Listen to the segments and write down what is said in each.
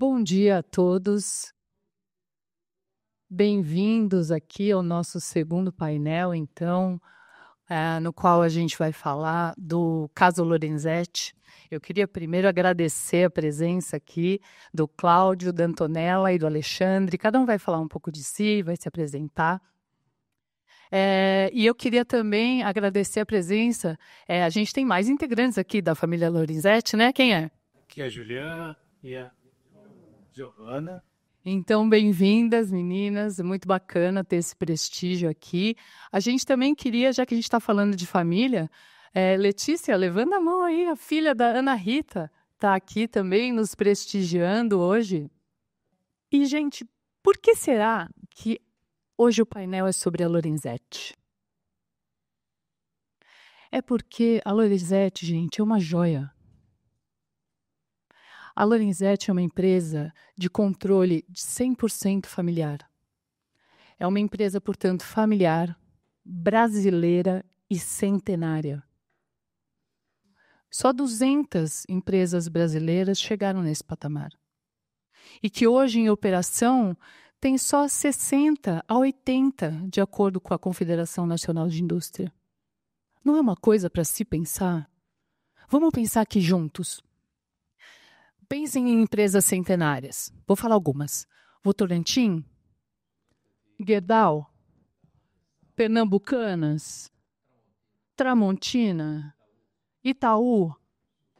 Bom dia a todos. Bem-vindos aqui ao nosso segundo painel, então, no qual a gente vai falar do caso Lorenzetti. Eu queria primeiro agradecer a presença aqui do Cláudio, da Antonella e do Alexandre. Cada um vai falar um pouco de si, vai se apresentar. E eu queria também agradecer a presença. A gente tem mais integrantes aqui da família Lorenzetti, né? Quem é? Aqui é a Juliana e a Giovana. Então, bem-vindas, meninas. É muito bacana ter esse prestígio aqui. A gente também queria, já que a gente está falando de família, Letícia, levanta a mão aí, a filha da Ana Rita está aqui também nos prestigiando hoje. E, gente, por que será que hoje o painel é sobre a Lorenzetti? É porque a Lorenzetti, gente, é uma joia. A Lorenzetti é uma empresa de controle de 100% familiar. É uma empresa, portanto, familiar, brasileira e centenária. Só 200 empresas brasileiras chegaram nesse patamar. E que hoje em operação tem só 60 a 80, de acordo com a Confederação Nacional de Indústria. Não é uma coisa para se pensar? Vamos pensar aqui juntos. Pensem em empresas centenárias. Vou falar algumas. Votorantim, Gerdau, Pernambucanas, Tramontina, Itaú,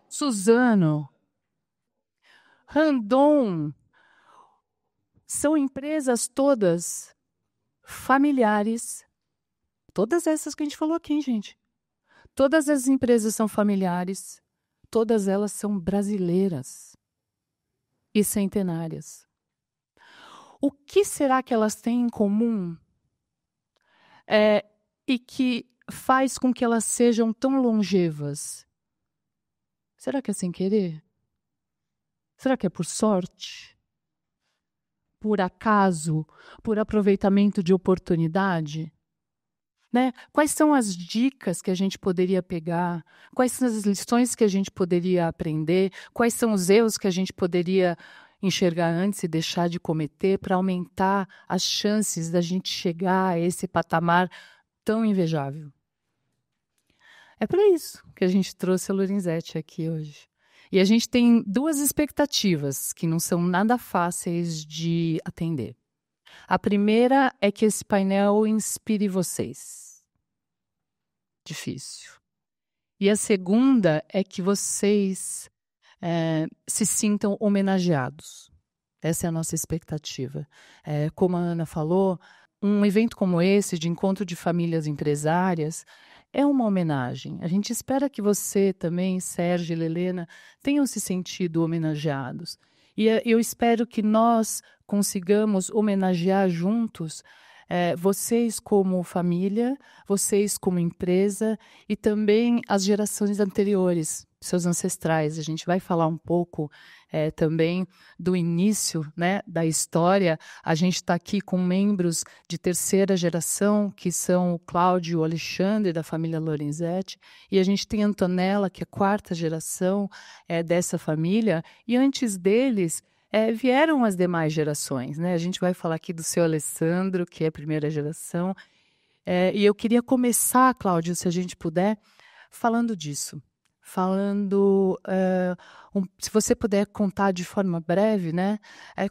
Suzano, Randon. São empresas todas familiares. Todas essas que a gente falou aqui, gente. Todas as empresas são familiares. Todas elas são brasileiras e centenárias. O que será que elas têm em comum e que faz com que elas sejam tão longevas? Será que é sem querer? Será que é por sorte? Por acaso? Por aproveitamento de oportunidade? Né? Quais são as dicas que a gente poderia pegar? Quais são as lições que a gente poderia aprender? Quais são os erros que a gente poderia enxergar antes e deixar de cometer para aumentar as chances da gente chegar a esse patamar tão invejável? É para isso que a gente trouxe a Lorenzetti aqui hoje. E a gente tem duas expectativas que não são nada fáceis de atender. A primeira é que esse painel inspire vocês. Difícil. E a segunda é que vocês se sintam homenageados. Essa é a nossa expectativa. Como a Ana falou, um evento como esse, de encontro de famílias empresárias, é uma homenagem. A gente espera que você também, Sérgio e Helena, tenham se sentido homenageados. E eu espero que nós consigamos homenagear juntos vocês como família, vocês como empresa e também as gerações anteriores, seus ancestrais. A gente vai falar um pouco também do início, né, da história. A gente está aqui com membros de terceira geração, que são o Cláudio e o Alexandre, da família Lorenzetti, e a gente tem a Antonella, que é quarta geração dessa família, e antes deles vieram as demais gerações, né? A gente vai falar aqui do seu Alessandro, que é a primeira geração, e eu queria começar, Cláudio, se a gente puder, falando disso. Se você puder contar de forma breve, né?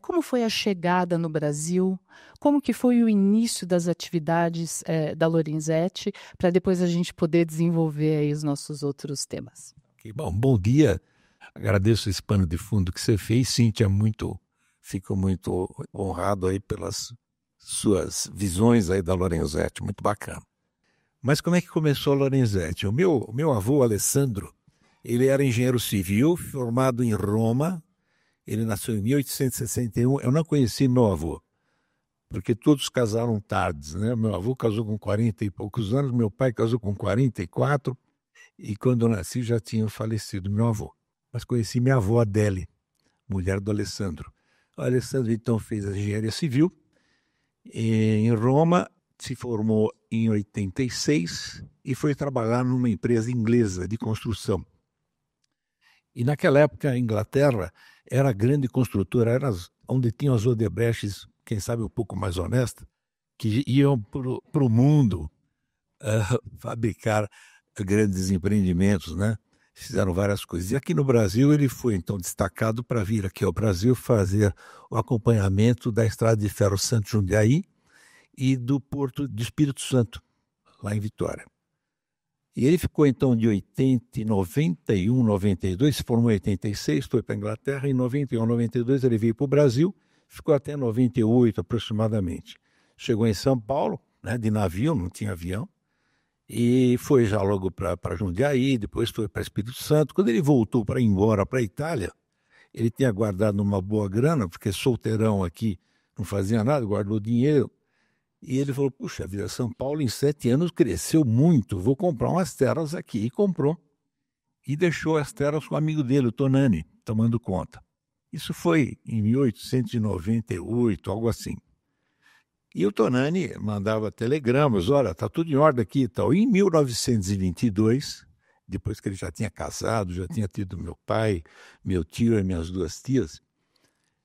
Como foi a chegada no Brasil, como que foi o início das atividades da Lorenzetti, para depois a gente poder desenvolver aí os nossos outros temas. Okay, bom dia. Agradeço esse pano de fundo que você fez, Cíntia, fico muito honrado aí pelas suas visões aí da Lorenzetti, muito bacana. Mas como é que começou a Lorenzetti? O meu avô, Alessandro, ele era engenheiro civil, formado em Roma, ele nasceu em 1861, eu não conheci meu avô, porque todos casaram tardes, né? Meu avô casou com 40 e poucos anos, meu pai casou com 44, e quando eu nasci já tinha falecido meu avô. Mas conheci minha avó Adele, mulher do Alessandro. O Alessandro então fez a engenharia civil em Roma, se formou em 86 e foi trabalhar numa empresa inglesa de construção. E naquela época a Inglaterra era a grande construtora, era onde tinham as Odebrechts, quem sabe um pouco mais honestas, que iam para o mundo fabricar grandes empreendimentos, né? Fizeram várias coisas. E aqui no Brasil ele foi então destacado para vir aqui ao Brasil fazer o acompanhamento da Estrada de Ferro Santo Jundiaí e do Porto de Espírito Santo, lá em Vitória. E ele ficou então de 91, 92, se formou em 86, foi para a Inglaterra, em 91, 92 ele veio para o Brasil, ficou até 98 aproximadamente. Chegou em São Paulo, né, de navio, não tinha avião, e foi já logo para Jundiaí, depois foi para Espírito Santo. Quando ele voltou para ir embora para a Itália, ele tinha guardado uma boa grana, porque solteirão aqui não fazia nada, guardou dinheiro. E ele falou, puxa vida, São Paulo em 7 anos cresceu muito, vou comprar umas terras aqui. E comprou. E deixou as terras com o amigo dele, o Tonani, tomando conta. Isso foi em 1898, algo assim. E o Tonani mandava telegramas, olha, está tudo em ordem aqui e tal. E em 1922, depois que ele já tinha casado, já tinha tido meu pai, meu tio e minhas 2 tias,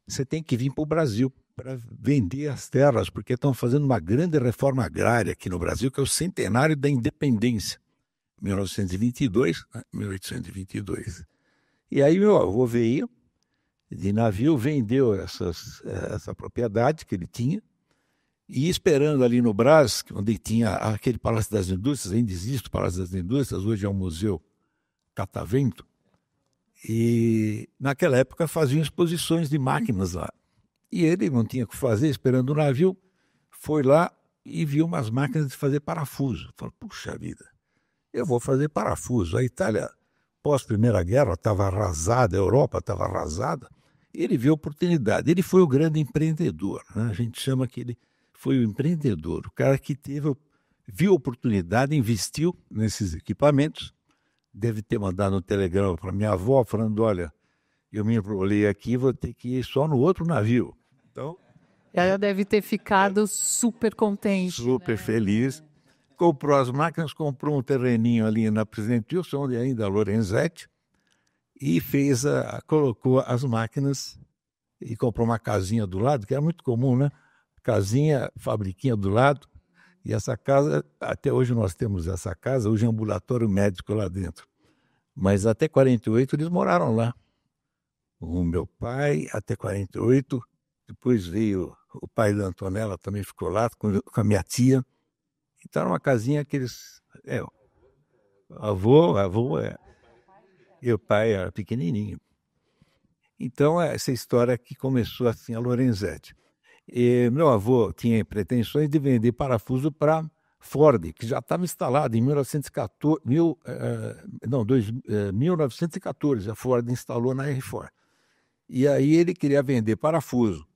você tem que vir para o Brasil para vender as terras, porque estão fazendo uma grande reforma agrária aqui no Brasil, que é o centenário da independência, 1922, né? 1822. E aí meu avô veio de navio, vendeu essa propriedade que ele tinha, e esperando ali no Brás, onde tinha aquele Palácio das Indústrias, ainda existe o Palácio das Indústrias, hoje é um museu catavento, e naquela época faziam exposições de máquinas lá. E ele não tinha o que fazer, esperando o navio, foi lá e viu umas máquinas de fazer parafuso. Falou, puxa vida, eu vou fazer parafuso. A Itália, pós-Primeira Guerra, estava arrasada, a Europa estava arrasada. Ele viu a oportunidade. Ele foi o grande empreendedor, né? A gente chama que ele foi o empreendedor, o cara que viu a oportunidade, investiu nesses equipamentos. Deve ter mandado um telegrama para minha avó, falando, olha, eu me enrolei aqui, vou ter que ir só no outro navio. Então, ela deve ter ficado super contente. Super feliz. Comprou as máquinas, comprou um terreninho ali na Presidente Wilson, onde ainda a Lorenzetti, e colocou as máquinas e comprou uma casinha do lado, que era muito comum, né? Casinha, fabriquinha do lado. E essa casa, até hoje nós temos essa casa, hoje é um ambulatório médico lá dentro. Mas até 48 eles moraram lá. O meu pai, até 48, depois veio o pai da Antonella, também ficou lá com a minha tia. Então era uma casinha que eles... avô, e o pai era pequenininho. Então essa história que começou assim, a Lorenzetti. E meu avô tinha pretensões de vender parafuso para Ford, que já estava instalado em 1914, a Ford instalou na R4. E aí ele queria vender parafuso.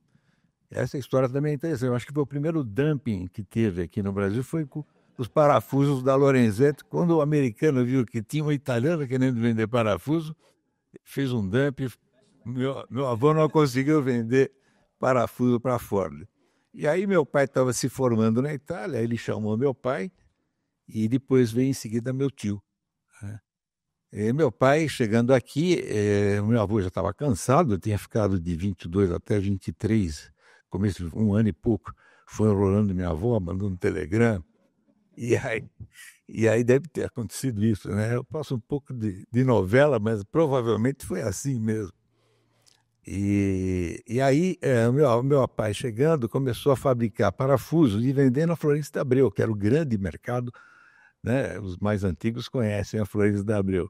Essa história também é interessante. Eu acho que foi o primeiro dumping que teve aqui no Brasil, foi com os parafusos da Lorenzetti. Quando o americano viu que tinha uma italiana querendo vender parafuso, fez um dumping. Meu avô não conseguiu vender parafuso para a Ford. E aí meu pai estava se formando na Itália, ele chamou meu pai e depois veio em seguida meu tio. E meu pai, chegando aqui, meu avô já estava cansado, tinha ficado de 22 até 23, começo de 1 ano e pouco, foi enrolando minha avó, mandando um telegrama. E aí deve ter acontecido isso, né? Eu passo um pouco de novela, mas provavelmente foi assim mesmo. E aí, meu pai chegando, começou a fabricar parafusos e vender na Florêncio de Abreu, que era o grande mercado, né? Os mais antigos conhecem a Florêncio de Abreu.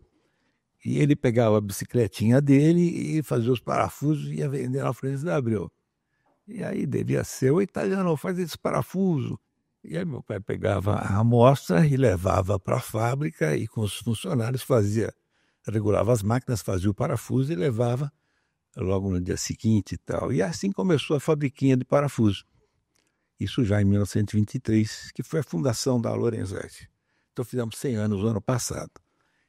E ele pegava a bicicletinha dele e fazia os parafusos e ia vender na Florêncio de Abreu. E aí devia ser, o italiano faz esse parafuso. E aí meu pai pegava a amostra e levava para a fábrica e com os funcionários regulava as máquinas, fazia o parafuso e levava logo no dia seguinte e tal. E assim começou a fabriquinha de parafuso. Isso já em 1923, que foi a fundação da Lorenzetti. Então fizemos 100 anos no ano passado.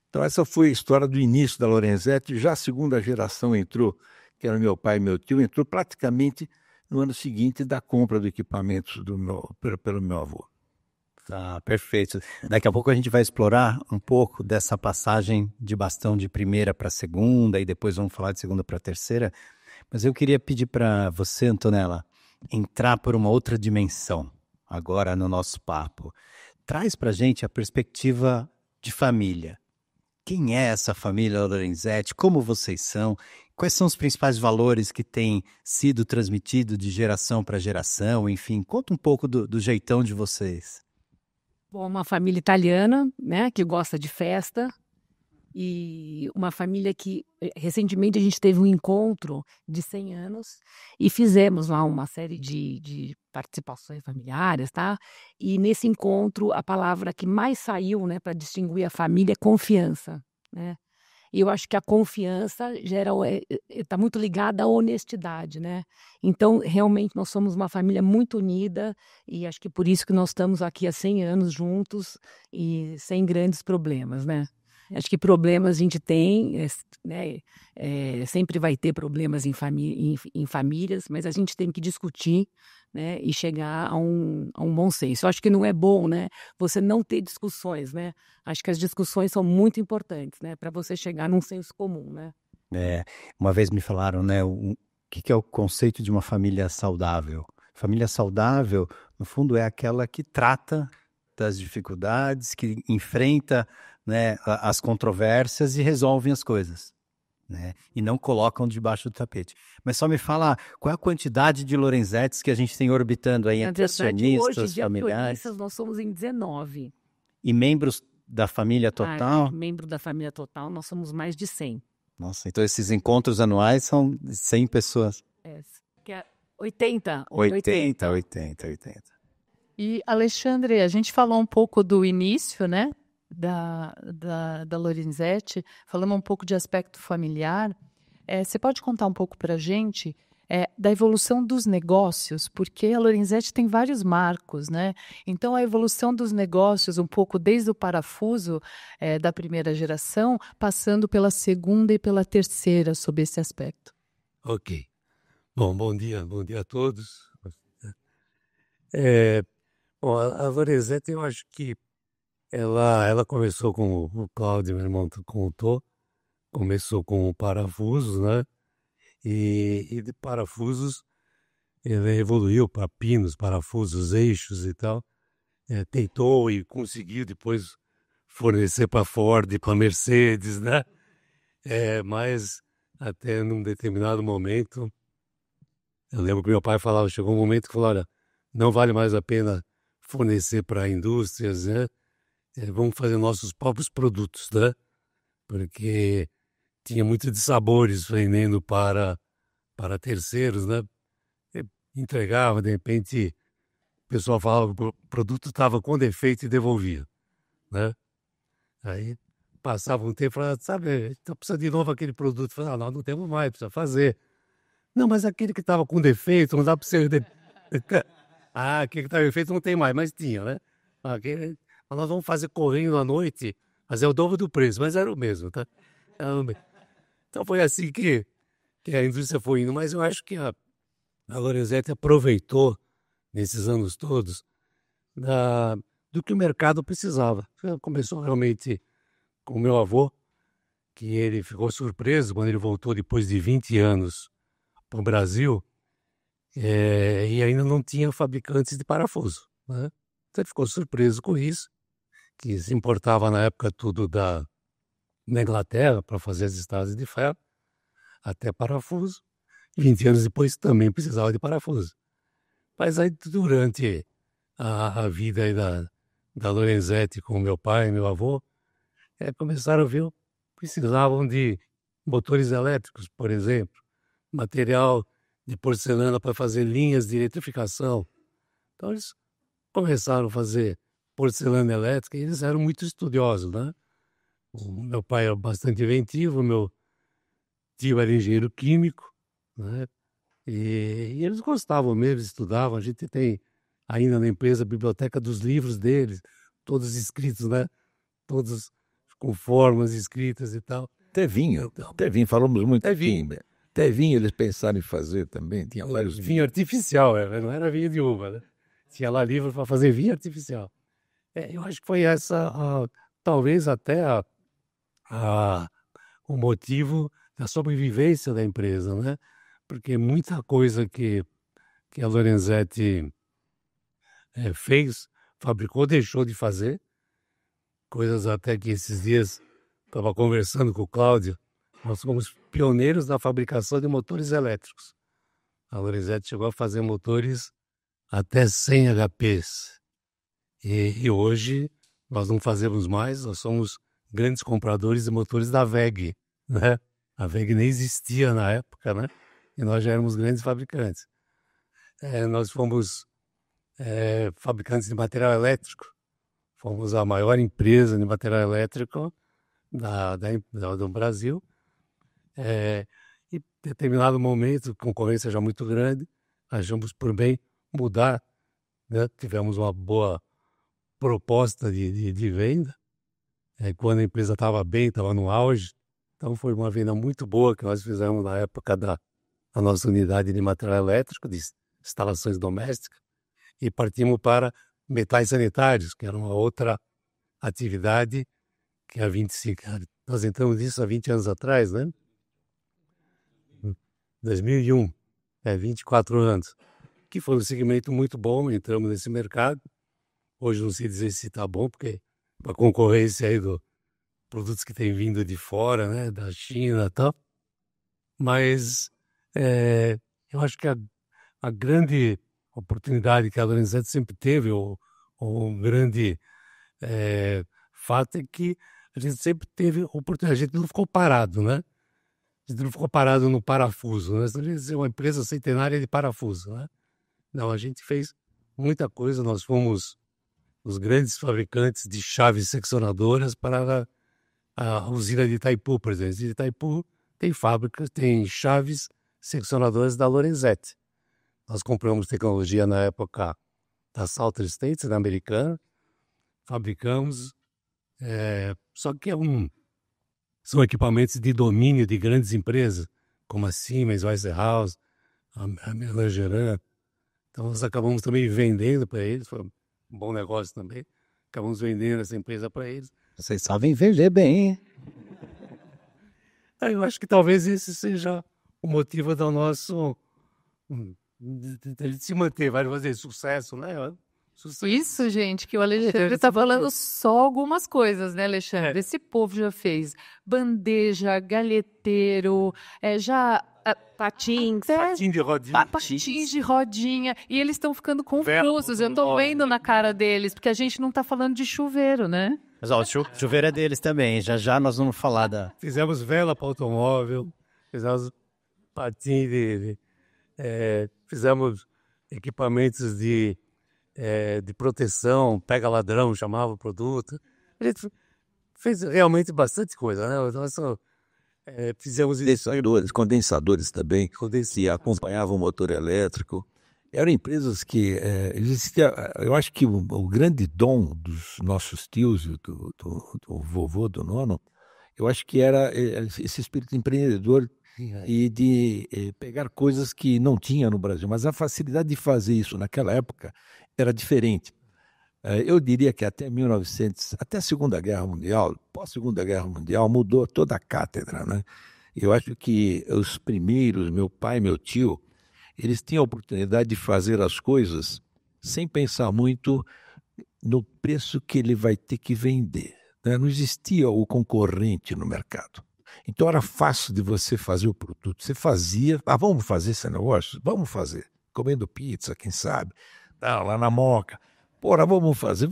Então essa foi a história do início da Lorenzetti. Já a segunda geração entrou, que era meu pai e meu tio, entrou praticamente no ano seguinte da compra do equipamento pelo meu avô. Tá, perfeito. Daqui a pouco a gente vai explorar um pouco dessa passagem de bastão de primeira para segunda e depois vamos falar de segunda para terceira. Mas eu queria pedir para você, Antonella, entrar por uma outra dimensão agora no nosso papo. Traz para a gente a perspectiva de família. Quem é essa família Lorenzetti? Como vocês são? Quais são os principais valores que têm sido transmitidos de geração para geração? Enfim, conta um pouco do jeitão de vocês. Bom, uma família italiana, né, que gosta de festa, e uma família que recentemente a gente teve um encontro de 100 anos e fizemos lá uma série de participações familiares, tá? E nesse encontro a palavra que mais saiu, né, para distinguir a família é confiança, né? E eu acho que a confiança está muito ligada à honestidade, né? Então, realmente, nós somos uma família muito unida e acho que por isso que nós estamos aqui há 100 anos juntos e sem grandes problemas, né? Acho que problemas a gente tem, né? Sempre vai ter problemas em famílias, mas a gente tem que discutir, né? E chegar a um bom senso. Eu acho que não é bom, né? Você não ter discussões, né? Acho que as discussões são muito importantes, né? Para você chegar num senso comum, né? Uma vez me falaram, né, o que é o conceito de uma família saudável? Família saudável, no fundo, é aquela que trata das dificuldades, que enfrenta, né, as controvérsias e resolvem as coisas, né? E não colocam debaixo do tapete. Mas só me fala, qual é a quantidade de Lorenzettis que a gente tem orbitando aí entre acionistas, hoje, familiares? Nós somos em 19. E membros da família total? Membro da família total, nós somos mais de 100. Nossa, então esses encontros anuais são 100 pessoas. Que é 80. 80. E, Alexandre, a gente falou um pouco do início, né, da Lorenzetti, falamos um pouco de aspecto familiar. Você pode contar um pouco para a gente da evolução dos negócios? Porque a Lorenzetti tem vários marcos, né? Então, a evolução dos negócios, um pouco desde o parafuso da primeira geração, passando pela segunda e pela terceira, sob esse aspecto. Ok. Bom dia a todos. Bom, a Lorenzetti, eu acho que ela começou com o Cláudio, meu irmão, contou, começou com parafusos, né? E de parafusos ele evoluiu para pinos, parafusos, eixos e tal. Tentou e conseguiu depois fornecer para Ford, para Mercedes, né? Mas até num determinado momento, eu lembro que meu pai falava, chegou um momento que falou, olha, não vale mais a pena fornecer para indústrias, né? Vamos fazer nossos próprios produtos, né? Porque tinha muito de sabores vendendo para terceiros, né? Entregava, de repente, o pessoal falava que o produto estava com defeito e devolvia, né? Aí passava um tempo e falava, sabe, então precisa de novo aquele produto. Falava, não temos mais, precisa fazer. Não, mas aquele que estava com defeito, não dá para você... aquele que estava com defeito não tem mais, mas tinha, né? Nós vamos fazer correndo à noite, mas é o dobro do preço, mas era o mesmo, tá? Então foi assim que a indústria foi indo, mas eu acho que a Lorenzetti aproveitou, nesses anos todos, do que o mercado precisava. Começou realmente com o meu avô, que ele ficou surpreso quando ele voltou depois de 20 anos para o Brasil, e ainda não tinha fabricantes de parafuso, né? Então ele ficou surpreso com isso, que se importava na época tudo da Inglaterra para fazer as estradas de ferro, até parafuso. 20 anos depois também precisava de parafuso. Mas aí durante a vida aí da Lorenzetti com meu pai e meu avô, começaram a ver, precisavam de motores elétricos, por exemplo, material de porcelana para fazer linhas de eletrificação. Então eles começaram a fazer porcelana elétrica e eles eram muito estudiosos, né? O meu pai era bastante inventivo, meu tio era engenheiro químico, né? E eles gostavam mesmo, estudavam. A gente tem ainda na empresa a biblioteca dos livros deles, todos escritos, né? Todos com formas escritas e tal. Até vinho, falamos muito de vinho. Até vinho eles pensaram em fazer também, tinha vários vinho artificial, não era vinho de uva, né? Tinha lá livro para fazer vinho artificial. Eu acho que foi essa, talvez até o motivo da sobrevivência da empresa, né? Porque muita coisa que a Lorenzetti fez, fabricou, deixou de fazer, coisas até que esses dias estava conversando com o Cláudio, nós somos pioneiros na fabricação de motores elétricos. A Lorenzetti chegou a fazer motores até 100 HPs. E hoje nós não fazemos mais, nós somos grandes compradores de motores da WEG, né? A WEG nem existia na época, né? E nós já éramos grandes fabricantes. Nós fomos fabricantes de material elétrico, fomos a maior empresa de material elétrico do Brasil. E em determinado momento, concorrência já muito grande, achamos por bem mudar, né? Tivemos uma boa proposta de venda, quando a empresa estava bem, estava no auge. Então foi uma venda muito boa que nós fizemos na época da nossa unidade de material elétrico, de instalações domésticas, e partimos para metais sanitários, que era uma outra atividade que nós entramos nisso há 20 anos atrás, né? 2001, 24 anos, que foi um segmento muito bom, entramos nesse mercado. Hoje não sei dizer se está bom, porque a concorrência aí dos produtos que têm vindo de fora, né, da China e tal. Mas eu acho que a grande oportunidade que a Lorenzetti sempre teve, ou um grande fato, é que a gente sempre teve oportunidade, a gente não ficou parado, né? A gente não ficou parado no parafuso, né? A gente é uma empresa centenária de parafuso, né? Não, a gente fez muita coisa, nós fomos os grandes fabricantes de chaves seccionadoras para a usina de Itaipu, por exemplo. A usina de Itaipu tem fábricas, tem chaves seccionadoras da Lorenzetti. Nós compramos tecnologia na época da Salter States, da americana, fabricamos, só que são equipamentos de domínio de grandes empresas, como a Siemens, Weisserhaus, a Melangerin. Então nós acabamos também vendendo para eles, foi um bom negócio também. Acabamos vendendo essa empresa para eles. Vocês sabem vender bem, hein? Eu acho que talvez esse seja o motivo do nosso de se manter, vai fazer sucesso, né? Isso, gente, que o Alexandre está falando só algumas coisas, né, Alexandre? Esse povo já fez bandeja, galheteiro, patins, patins de rodinha. Patins de rodinha. E eles estão ficando confusos. Eu estou vendo na cara deles, porque a gente não está falando de chuveiro, né? Mas ó, o chuveiro é deles também. Já nós vamos falar da... Fizemos vela para automóvel, fizemos patins fizemos equipamentos de proteção, pega ladrão, chamava o produto. A gente fez realmente bastante coisa, né? Nós fizemos condensadores também, que acompanhavam o motor elétrico. Eram empresas que existia. Eu acho que o grande dom dos nossos tios, do vovô, do nono, eu acho que era esse espírito empreendedor e de pegar coisas que não tinha no Brasil. Mas a facilidade de fazer isso naquela época era diferente. Eu diria que até 1900, até a Segunda Guerra Mundial, pós-Segunda Guerra Mundial, mudou toda a cátedra, né? Eu acho que os primeiros, meu pai e meu tio, eles tinham a oportunidade de fazer as coisas sem pensar muito no preço que ele vai ter que vender, né? Não existia o concorrente no mercado. Então era fácil de você fazer o produto. Você fazia, vamos fazer esse negócio? Vamos fazer. Comendo pizza, quem sabe? Lá na Moca. Porra, vamos fazer.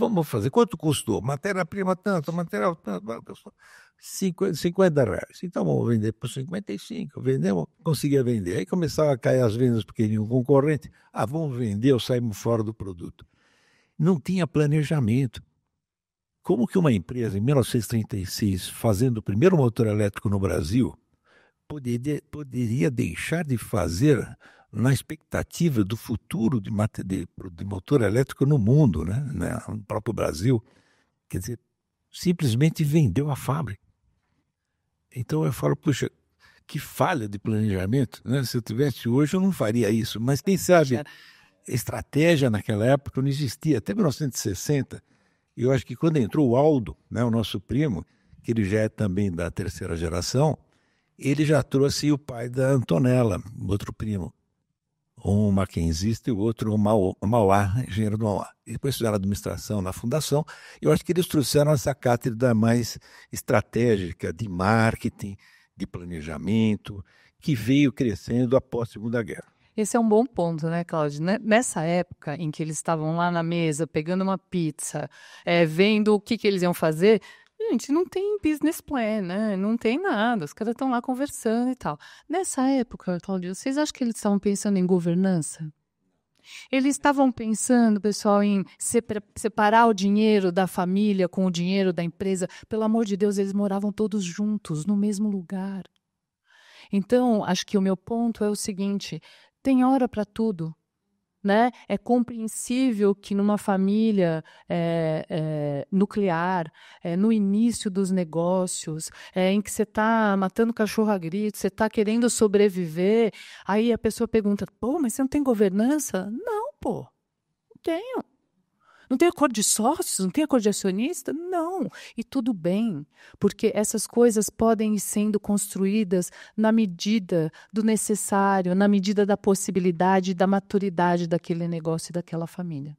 Quanto custou? Matéria-prima tanto, material tanto. 50 reais. Então vamos vender por 55. Vendemos, conseguia vender. Aí começava a cair as vendas porque tinha um concorrente. Vamos vender ou saímos fora do produto. Não tinha planejamento. Como que uma empresa, em 1936, fazendo o primeiro motor elétrico no Brasil, poderia deixar de fazer na expectativa do futuro de motor elétrico no mundo, né? No próprio Brasil? Quer dizer, simplesmente vendeu a fábrica. Então eu falo, puxa, que falha de planejamento, né? Se eu tivesse hoje eu não faria isso, mas quem sabe, estratégia naquela época não existia. Até 1960, E eu acho que quando entrou o Aldo, né, o nosso primo, que ele já é também da terceira geração, ele já trouxe o pai da Antonella, outro primo. Um maquinzista e o outro um Mauá, engenheiro do Mauá. E depois fizeram administração na fundação. Eu acho que eles trouxeram essa cátedra mais estratégica de marketing, de planejamento, que veio crescendo após a Segunda Guerra. Esse é um bom ponto, né, Cláudio? Nessa época em que eles estavam lá na mesa, pegando uma pizza, vendo o que eles iam fazer, gente, não tem business plan, né? Não tem nada. Os caras estão lá conversando e tal. Nessa época, Cláudio, vocês acham que eles estavam pensando em governança? Eles estavam pensando, pessoal, em separar o dinheiro da família com o dinheiro da empresa. Pelo amor de Deus, eles moravam todos juntos, no mesmo lugar. Então, acho que o meu ponto é o seguinte: tem hora para tudo, né? É compreensível que numa família nuclear, no início dos negócios, em que você está matando cachorro a grito, você está querendo sobreviver, aí a pessoa pergunta, pô, mas você não tem governança? Não, pô, não tenho. Não tem acordo de sócios? Não tem acordo de acionista? Não. E tudo bem, porque essas coisas podem ir sendo construídas na medida do necessário, na medida da possibilidade, da maturidade daquele negócio e daquela família.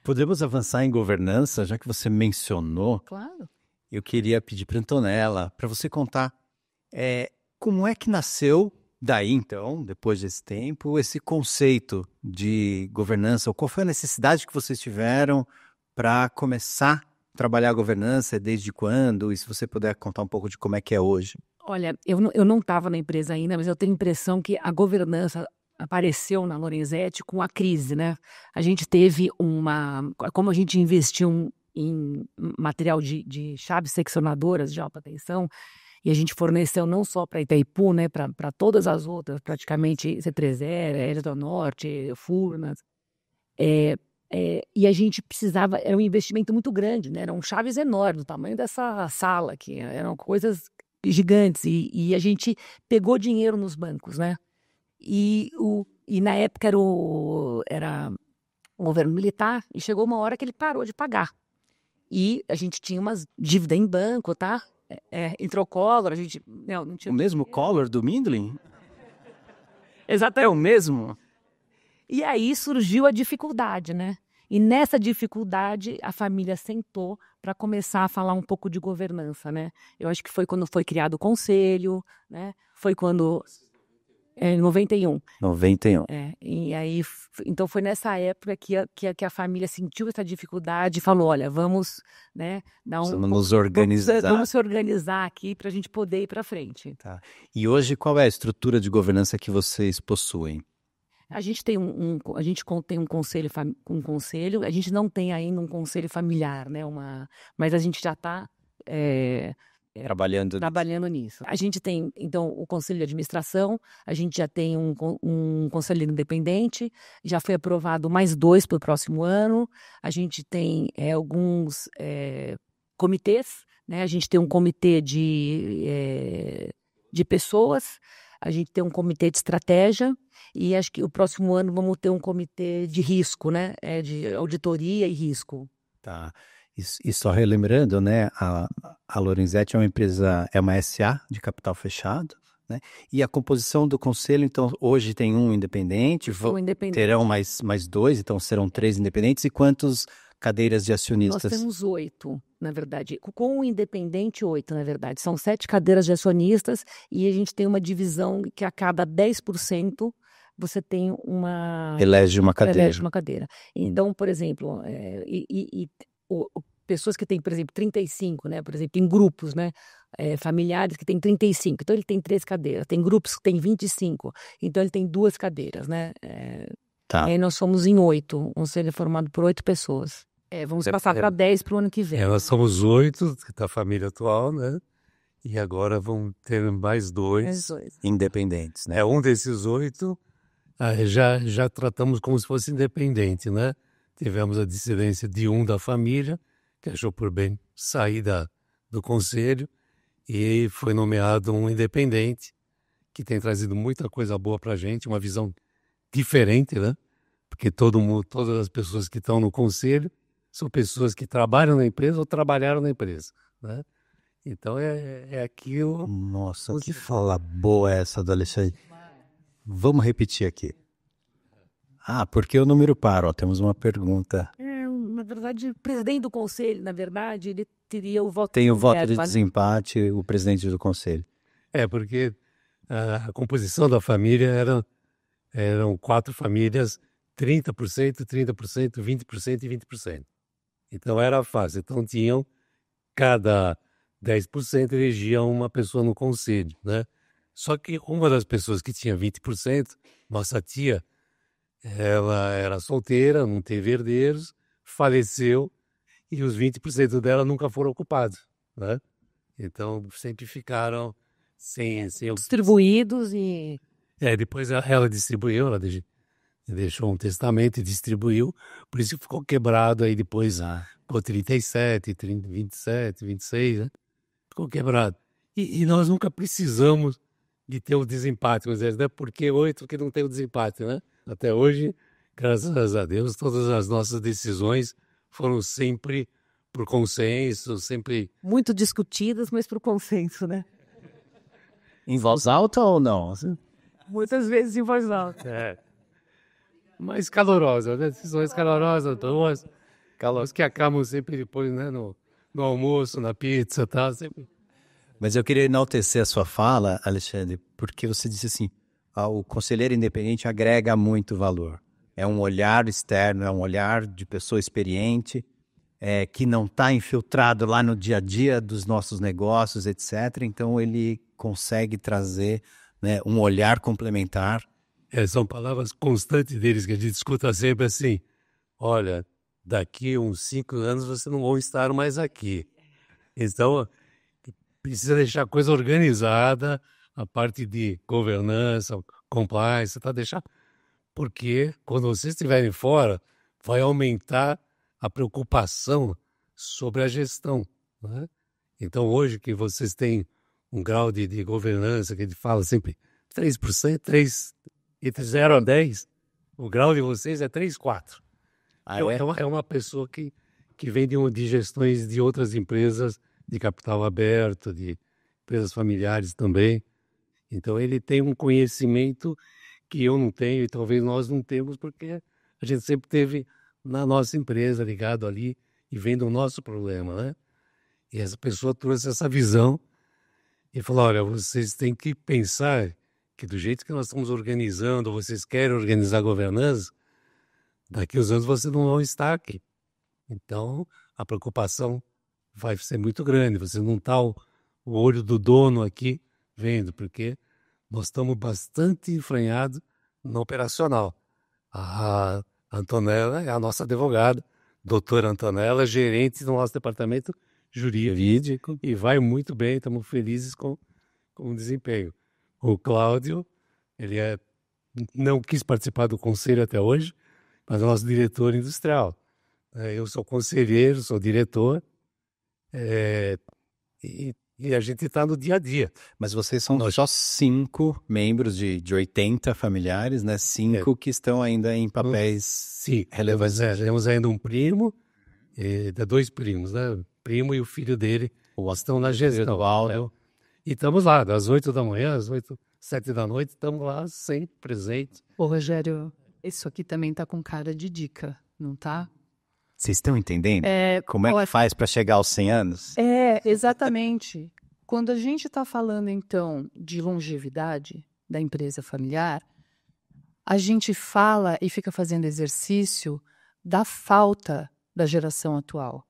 Podemos avançar em governança, já que você mencionou. Claro. Eu queria pedir para a Antonella, para você contar como é que nasceu daí, então, depois desse tempo, esse conceito de governança, ou qual foi a necessidade que vocês tiveram para começar a trabalhar a governança, desde quando, e se você puder contar um pouco de como é que é hoje. Olha, eu não estava na empresa ainda, mas eu tenho a impressão que a governança apareceu na Lorenzetti com a crise, né? A gente teve como a gente investiu em material de chaves seccionadoras de alta tensão, e a gente forneceu não só para Itaipu, né, para todas as outras, praticamente C3R, Eletronorte, Furnas. E a gente precisava, era um investimento muito grande, né? Eram chaves enormes, do tamanho dessa sala aqui, eram coisas gigantes. E a gente pegou dinheiro nos bancos, né? E na época era o governo militar, e chegou uma hora que ele parou de pagar. E a gente tinha umas dívidas em banco, tá? Entrou Collor, a gente não tinha... O mesmo Collor do Mindlin? Exatamente. É o mesmo? E aí surgiu a dificuldade, né? E nessa dificuldade a família sentou para começar a falar um pouco de governança, né? Eu acho que foi quando foi criado o conselho, né? Foi quando... Em 91. 91. E aí, então foi nessa época que a família sentiu essa dificuldade e falou, olha, vamos, né, vamos nos organizar. Vamos se organizar aqui para a gente poder ir para frente. Tá. E hoje qual é a estrutura de governança que vocês possuem? A gente tem a gente tem um conselho, a gente não tem ainda um conselho familiar, né, mas a gente já está trabalhando nisso. A gente tem, então, o conselho de administração, a gente já tem um conselheiro independente, já foi aprovado mais 2 para o próximo ano, a gente tem alguns comitês, né? A gente tem um comitê de pessoas, a gente tem um comitê de estratégia, e acho que o próximo ano vamos ter um comitê de risco, né? De auditoria e risco. Tá. E só relembrando, né, a Lorenzetti é uma empresa, é uma SA de capital fechado, né? E a composição do conselho, então, hoje tem um independente, terão mais 2, então serão 3 independentes. E quantas cadeiras de acionistas? Nós temos 8, na verdade. Com o independente, 8, na verdade. São 7 cadeiras de acionistas e a gente tem uma divisão que a cada 10% você tem elege uma cadeira. Então, por exemplo, pessoas que têm, por exemplo, 35, né? Por exemplo, em grupos, né? Familiares que têm 35, então ele tem 3 cadeiras. Tem grupos que têm 25, então ele tem 2 cadeiras, né? Tá. E aí nós somos em 8, um conselho formado por 8 pessoas. Vamos passar para 10 para o ano que vem. Nós somos 8 da família atual, né? E agora vão ter mais 2. Independentes, né? Um desses 8 já tratamos como se fosse independente, né? Tivemos a dissidência de um da família, que achou por bem sair do conselho, e foi nomeado um independente, que tem trazido muita coisa boa para a gente, uma visão diferente, né? Porque todas as pessoas que estão no conselho são pessoas que trabalham na empresa ou trabalharam na empresa, né? Então é aquilo. Nossa, que fala boa essa do Alexandre. Vamos repetir aqui. Porque o número par, ó, temos uma pergunta. Na verdade, o presidente do conselho, na verdade, ele teria o voto. Tem o voto de desempate, o presidente do conselho. Porque a composição da família eram 4 famílias, 30%, 30%, 20% e 20%. Então era fácil. Então tinham, cada 10% elegia uma pessoa no conselho, né? Só que uma das pessoas que tinha 20%, nossa tia, ela era solteira, não teve herdeiros, faleceu e os 20% dela nunca foram ocupados, né? Então sempre ficaram sem distribuídos e... depois ela distribuiu, ela deixou um testamento e distribuiu, por isso ficou quebrado aí depois, ficou 37, 30, 27, 26, né? Ficou quebrado. E nós nunca precisamos de ter o desempate, vamos dizer, né? Porque 8 que não tem o desempate, né? Até hoje, graças a Deus, todas as nossas decisões foram sempre por consenso, sempre... Muito discutidas, mas por consenso, né? Em voz alta ou não? Muitas vezes em voz alta. Mais calorosa, né? Decisões calorosas, boas, que acabam sempre depois, né? No almoço, na pizza, tá? Sempre... Mas eu queria enaltecer a sua fala, Alexandre, porque você disse assim, o conselheiro independente agrega muito valor. É um olhar externo, é um olhar de pessoa experiente, que não está infiltrado lá no dia a dia dos nossos negócios, etc. Então ele consegue trazer, né, um olhar complementar. São palavras constantes deles que a gente escuta sempre assim, olha, daqui uns 5 anos você não vai estar mais aqui. Então, precisa deixar a coisa organizada, a parte de governança, compliance, deixar... Porque quando vocês estiverem fora, vai aumentar a preocupação sobre a gestão, né? Então, hoje que vocês têm um grau de governança, que a gente fala sempre 3%, entre 0 a 10, o grau de vocês é 3, 4. É uma pessoa que vem de gestões de outras empresas de capital aberto, de empresas familiares também. Então, ele tem um conhecimento que eu não tenho e talvez nós não temos, porque a gente sempre teve na nossa empresa ligado ali e vendo o nosso problema, né? E essa pessoa trouxe essa visão e falou, olha, vocês têm que pensar que do jeito que nós estamos organizando, vocês querem organizar a governança, daqui a uns anos vocês não vão estar aqui. Então, a preocupação vai ser muito grande. Você não está o olho do dono aqui vendo, porque nós estamos bastante enfranhados no operacional. A Antonella é a nossa advogada, doutora Antonella, gerente do nosso departamento jurídico, e vai muito bem, estamos felizes com o desempenho. O Cláudio, ele não quis participar do conselho até hoje, mas é o nosso diretor industrial. Eu sou conselheiro, sou diretor, e a gente está no dia a dia. Mas vocês são só 5 membros de 80 familiares, né? 5 que estão ainda em papéis relevantes. Temos ainda um primo, 2 primos, né? O primo e o filho dele estão na gestão. E estamos lá, das 8 da manhã às 7 da noite, estamos lá sempre presentes. Ô, Rogério, isso aqui também tá com cara de dica, não tá? Vocês estão entendendo? Como é que faz para chegar aos 100 anos? Exatamente. Quando a gente está falando, então, de longevidade da empresa familiar, a gente fala e fica fazendo exercício da falta da geração atual.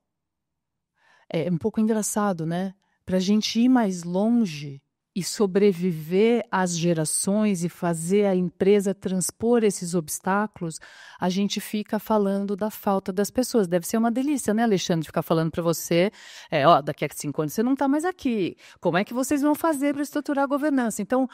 É um pouco engraçado, né? Para a gente ir mais longe e sobreviver às gerações e fazer a empresa transpor esses obstáculos, a gente fica falando da falta das pessoas. Deve ser uma delícia, né, Alexandre, ficar falando para você, daqui a 5 anos você não está mais aqui. Como é que vocês vão fazer para estruturar a governança? Então,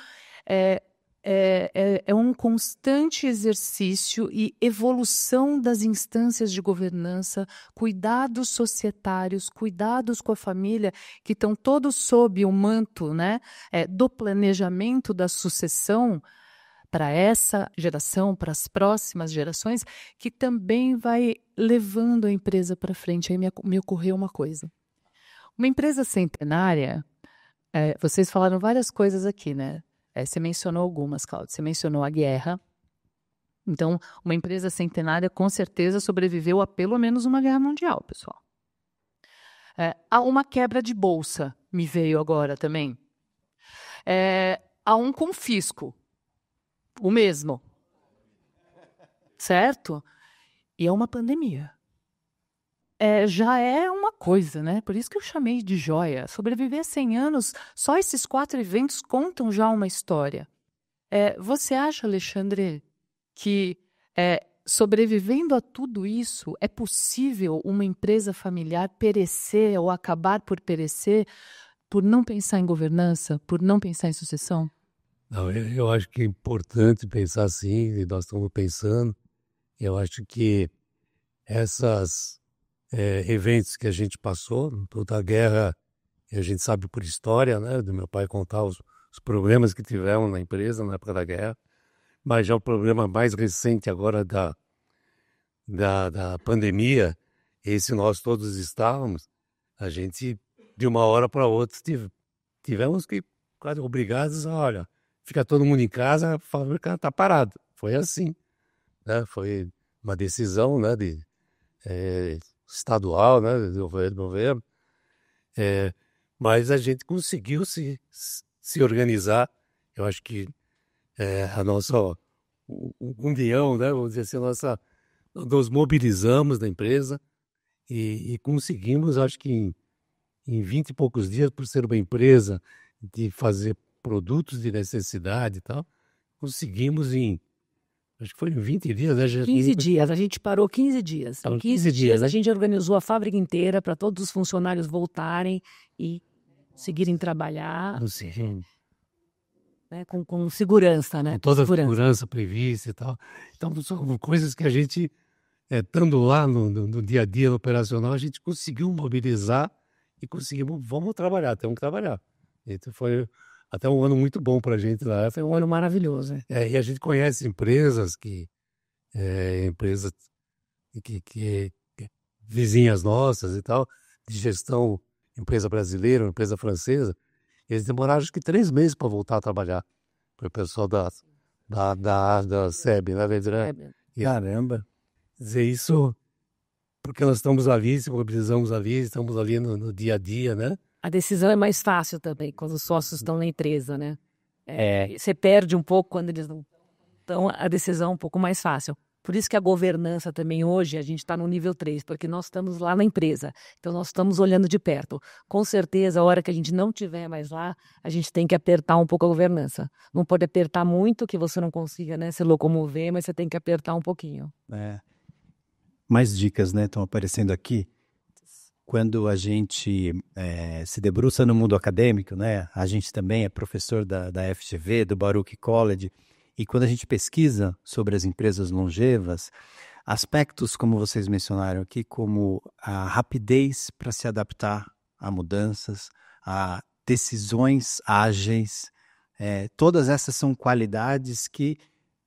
é um constante exercício e evolução das instâncias de governança, cuidados societários, cuidados com a família, que estão todos sob o manto, né, do planejamento da sucessão, para essa geração, para as próximas gerações, que também vai levando a empresa para frente. Aí me ocorreu uma coisa. Uma empresa centenária, vocês falaram várias coisas aqui, né? Você mencionou algumas, Cláudia. Você mencionou a guerra. Então, uma empresa centenária com certeza sobreviveu a pelo menos uma guerra mundial, pessoal. Há uma quebra de bolsa, me veio agora também. Há um confisco. O mesmo. Certo? E é uma pandemia. Já é uma coisa, né? Por isso que eu chamei de joia. Sobreviver 100 anos, só esses 4 eventos contam já uma história. Você acha, Alexandre, que sobrevivendo a tudo isso, é possível uma empresa familiar perecer ou acabar por perecer por não pensar em governança, por não pensar em sucessão? Não, eu acho que é importante pensar assim, e nós estamos pensando. Eu acho que esses eventos que a gente passou, toda a guerra, a gente sabe por história, né, do meu pai contar os problemas que tiveram na empresa na época da guerra, mas já o problema mais recente agora da pandemia, esse nós todos estávamos, a gente, de uma hora para outra, tivemos que quase obrigados a, olha, fica todo mundo em casa, a fábrica está parada. Foi assim, né? Foi uma decisão, né, estadual, né, do governo. Mas a gente conseguiu se organizar. Eu acho que a nossa união, né, vamos dizer assim, nós mobilizamos da empresa e conseguimos, acho que em 20 e poucos dias, por ser uma empresa de fazer produtos de necessidade e tal, conseguimos acho que foi em 20 dias, né? 15 dias, a gente parou 15 dias. Em 15 dias, a gente organizou a fábrica inteira para todos os funcionários voltarem e seguirem trabalhar. Sim. Né, com segurança, né? Com toda a segurança prevista e tal. Então, são coisas que a gente, estando lá no dia a dia, no operacional, a gente conseguiu mobilizar e vamos trabalhar, temos que trabalhar. Então, foi até um ano muito bom para a gente lá. Foi um ano maravilhoso. E a gente conhece empresas que vizinhas nossas e tal, de gestão, empresa brasileira, empresa francesa, eles demoraram acho que 3 meses para voltar a trabalhar. Para o pessoal da SEB, né? Caramba! Quer dizer, isso porque nós estamos ali, se mobilizamos ali, estamos ali no dia a dia, né? A decisão é mais fácil também, quando os sócios estão na empresa, né? Você perde um pouco quando eles não estão, a decisão é um pouco mais fácil. Por isso que a governança também hoje, a gente está no nível 3, porque nós estamos lá na empresa. Então, nós estamos olhando de perto. Com certeza, a hora que a gente não estiver mais lá, a gente tem que apertar um pouco a governança. Não pode apertar muito, que você não consiga, né, se locomover, mas você tem que apertar um pouquinho. Mais dicas, né, estão aparecendo aqui. Quando a gente se debruça no mundo acadêmico, né, a gente também é professor da FGV, do Baruch College, e quando a gente pesquisa sobre as empresas longevas, aspectos como vocês mencionaram aqui, como a rapidez para se adaptar a mudanças, a decisões ágeis, todas essas são qualidades que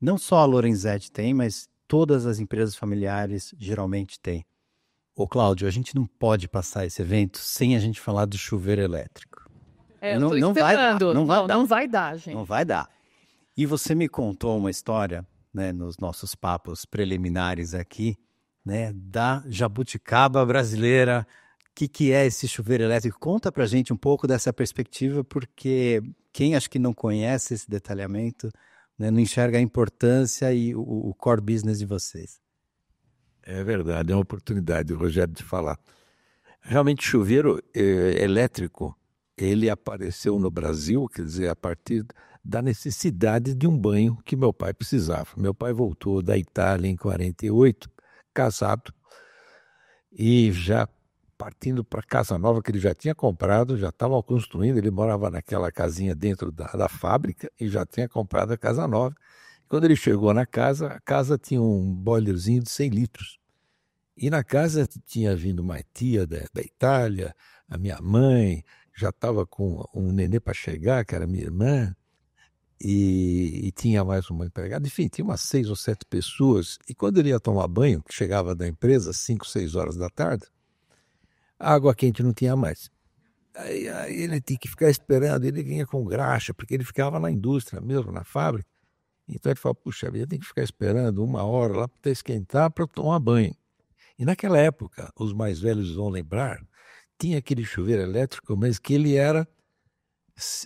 não só a Lorenzetti tem, mas todas as empresas familiares geralmente têm. Ô Cláudio, a gente não pode passar esse evento sem a gente falar do chuveiro elétrico. Não vai dar, gente. Não vai dar. E você me contou uma história, né, nos nossos papos preliminares aqui, né, da jabuticaba brasileira. O que é esse chuveiro elétrico? Conta pra gente um pouco dessa perspectiva, porque quem acho que não conhece esse detalhamento, né, não enxerga a importância e o core business de vocês. É verdade, é uma oportunidade, Rogério, de falar. Realmente, chuveiro elétrico, ele apareceu no Brasil, quer dizer, a partir da necessidade de um banho que meu pai precisava. Meu pai voltou da Itália em 48, casado, e já partindo para a casa nova que ele já tinha comprado, já estava construindo, ele morava naquela casinha dentro da fábrica e já tinha comprado a casa nova. Quando ele chegou na casa, a casa tinha um boilerzinho de 100 litros. E na casa tinha vindo uma tia da Itália, a minha mãe, já estava com um nenê para chegar, que era minha irmã. e tinha mais uma empregada. Enfim, tinha umas 6 ou 7 pessoas. E quando ele ia tomar banho, chegava da empresa às 5, 6 horas da tarde, a água quente não tinha mais. Aí ele tinha que ficar esperando, ele vinha com graxa, porque ele ficava na indústria mesmo, na fábrica. Então ele falou, puxa vida, tem que ficar esperando 1 hora lá para esquentar para tomar banho. E naquela época, os mais velhos vão lembrar, tinha aquele chuveiro elétrico, mas que ele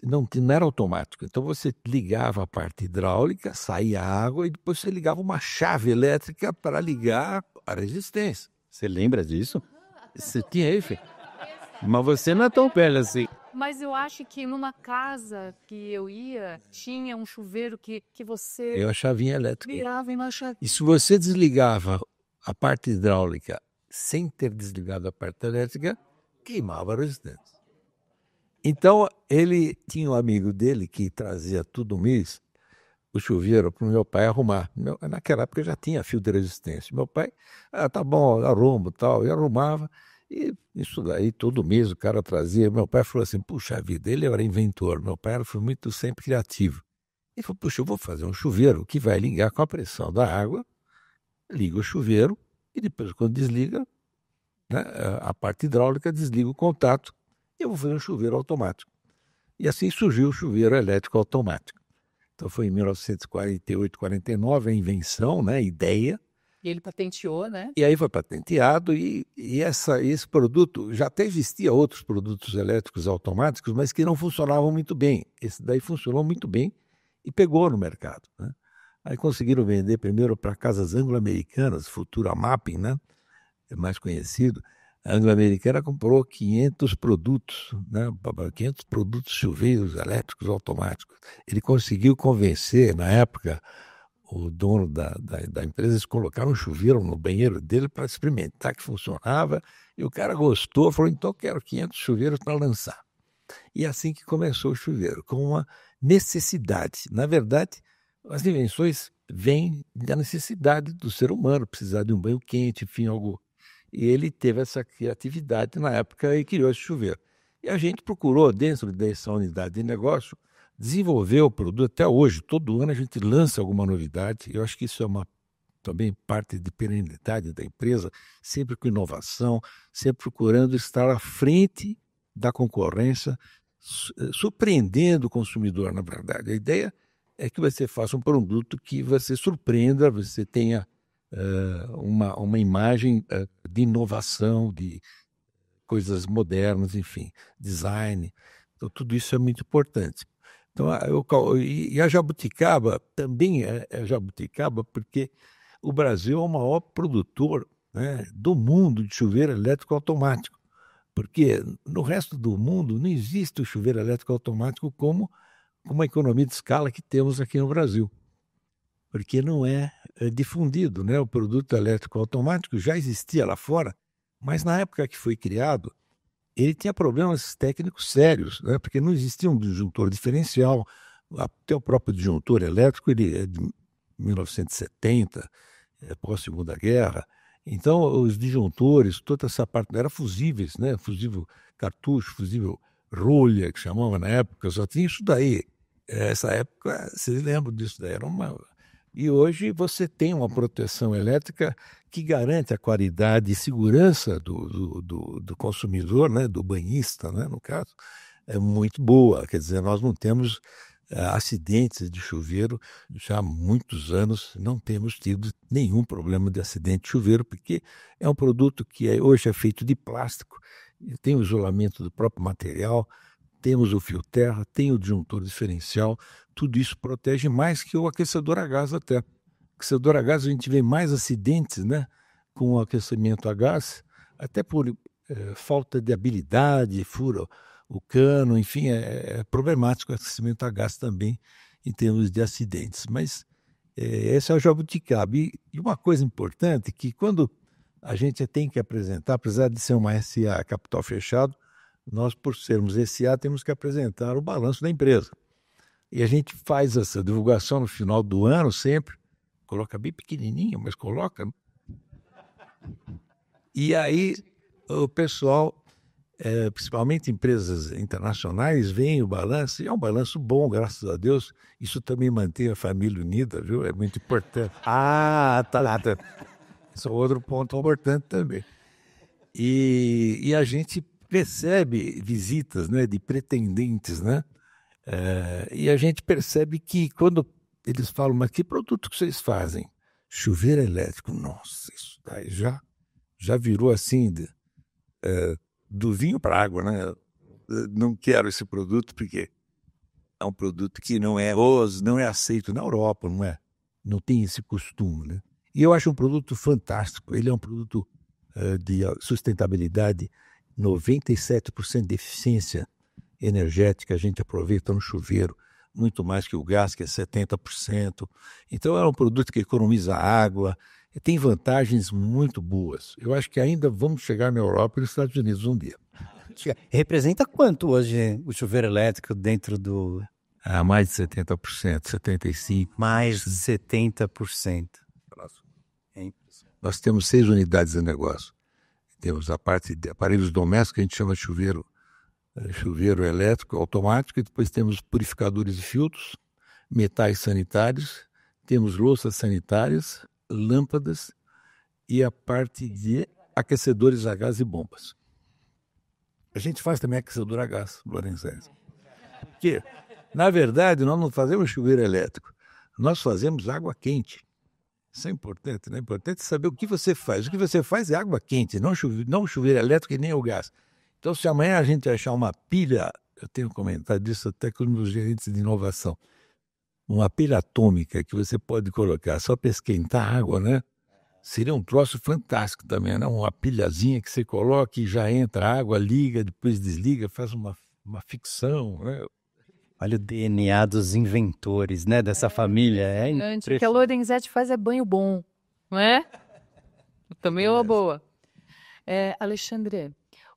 não era automático. Então você ligava a parte hidráulica, saía água e depois você ligava uma chave elétrica para ligar a resistência. Você lembra disso? Você tinha aí, filho? Mas você não é tão velho assim. Mas eu acho que numa casa que eu ia, tinha um chuveiro que você Eu a chavinha elétrica. virava e na chave. E se você desligava a parte hidráulica sem ter desligado a parte elétrica, queimava a resistência. Então, ele tinha um amigo dele que trazia todo mês o chuveiro para o meu pai arrumar. Naquela época já tinha fio de resistência. Meu pai, tá bom, arrumo e tal, e arrumava. E isso daí, todo mês o cara trazia. Meu pai falou assim, puxa vida, ele era inventor. Meu pai foi muito sempre criativo. Ele falou, puxa, eu vou fazer um chuveiro que vai ligar com a pressão da água, liga o chuveiro e depois quando desliga, né, a parte hidráulica desliga o contato e eu vou fazer um chuveiro automático. E assim surgiu o chuveiro elétrico automático. Então foi em 1948, 49 a invenção, né, a ideia. E ele patenteou, né? E aí foi patenteado e esse produto, já até existia outros produtos elétricos automáticos, mas que não funcionavam muito bem. Esse daí funcionou muito bem e pegou no mercado, né? Aí conseguiram vender primeiro para casas anglo-americanas, Futura Mapping, né? É mais conhecido. A anglo-americana comprou 500 produtos, né? 500 produtos chuveiros elétricos automáticos. Ele conseguiu convencer, na época, o dono da empresa, eles colocaram um chuveiro no banheiro dele para experimentar que funcionava, e o cara gostou, falou, então quero 500 chuveiros para lançar. E assim que começou o chuveiro, com uma necessidade. Na verdade, as invenções vêm da necessidade do ser humano, precisar de um banho quente, enfim, algo. E ele teve essa criatividade na época e criou esse chuveiro. E a gente procurou, dentro dessa unidade de negócio, desenvolver o produto até hoje. Todo ano a gente lança alguma novidade. Eu acho que isso é também parte de perenidade da empresa, sempre com inovação, sempre procurando estar à frente da concorrência, surpreendendo o consumidor, na verdade. A ideia é que você faça um produto que você surpreenda, você tenha uma imagem de inovação, de coisas modernas, enfim, design. Então, tudo isso é muito importante. Então, e a jabuticaba também é jabuticaba porque o Brasil é o maior produtor, né, do mundo de chuveiro elétrico automático. Porque no resto do mundo não existe o chuveiro elétrico automático como uma economia de escala que temos aqui no Brasil. Porque não é difundido, né? O produto elétrico automático já existia lá fora, mas na época que foi criado, ele tinha problemas técnicos sérios, né? Porque não existia um disjuntor diferencial. Até o próprio disjuntor elétrico ele é de 1970, pós-Segunda Guerra. Então, os disjuntores, toda essa parte, eram fusíveis, né? Fusível cartucho, fusível rolha, que chamava na época, só tinha isso daí. Essa época, vocês lembram disso daí? Era uma... E hoje você tem uma proteção elétrica que garante a qualidade e segurança do consumidor, né? Do banhista, né? No caso, é muito boa. Quer dizer, nós não temos acidentes de chuveiro já há muitos anos, não temos tido nenhum problema de acidente de chuveiro, porque é um produto que hoje é feito de plástico, tem o isolamento do próprio material, temos o fio terra, tem o disjuntor diferencial, tudo isso protege mais que o aquecedor a gás até. O aquecedor a gás a gente vê mais acidentes, né, com o aquecimento a gás, até por falta de habilidade, fura o cano, enfim, é problemático o aquecimento a gás também em termos de acidentes. Mas esse é o jabuticaba. E uma coisa importante que quando a gente tem que apresentar, apesar de ser uma SA capital fechado, nós, por sermos SA, temos que apresentar o balanço da empresa. E a gente faz essa divulgação no final do ano sempre, coloca bem pequenininho, mas coloca. E aí o pessoal principalmente empresas internacionais, veem o balanço, e é um balanço bom, graças a Deus. Isso também mantém a família unida, viu? É muito importante. Ah, tá. Esse é outro ponto importante também. E a gente recebe visitas, né, de pretendentes, né? E a gente percebe que quando eles falam, mas que produto que vocês fazem? Chuveiro elétrico. Nossa, isso daí já virou assim, do vinho para a água, né? Não quero esse produto porque é um produto que não é aceito na Europa, não é? Não tem esse costume, né? E eu acho um produto fantástico. Ele é um produto de sustentabilidade, 97% de eficiência energética a gente aproveita no chuveiro, muito mais que o gás, que é 70%. Então é um produto que economiza água, tem vantagens muito boas. Eu acho que ainda vamos chegar na Europa e nos Estados Unidos um dia. Representa quanto hoje o chuveiro elétrico dentro do... Mais de 70%, 75%. Mais de 70%. Nós temos 6 unidades de negócio. Temos a parte de aparelhos domésticos, que a gente chama de chuveiro elétrico automático, e depois temos purificadores de filtros, metais sanitários, temos louças sanitárias, lâmpadas e a parte de aquecedores a gás e bombas. A gente faz também aquecedor a gás, Lorenzetti. Porque, na verdade, nós não fazemos chuveiro elétrico, nós fazemos água quente. Isso é importante, né? É importante saber o que você faz. O que você faz é água quente, não chuveiro elétrico e nem o gás. Então, se amanhã a gente achar uma pilha, eu tenho comentado disso até com os meus gerentes de inovação, uma pilha atômica que você pode colocar só para esquentar água, né? Seria um troço fantástico também, né? Uma pilhazinha que você coloca e já entra água, liga, depois desliga, faz uma ficção, né? Olha o DNA dos inventores, né? Dessa família. É impressionante. O que a Lorenzetti faz é banho bom, não é? Também é uma boa. Alexandre,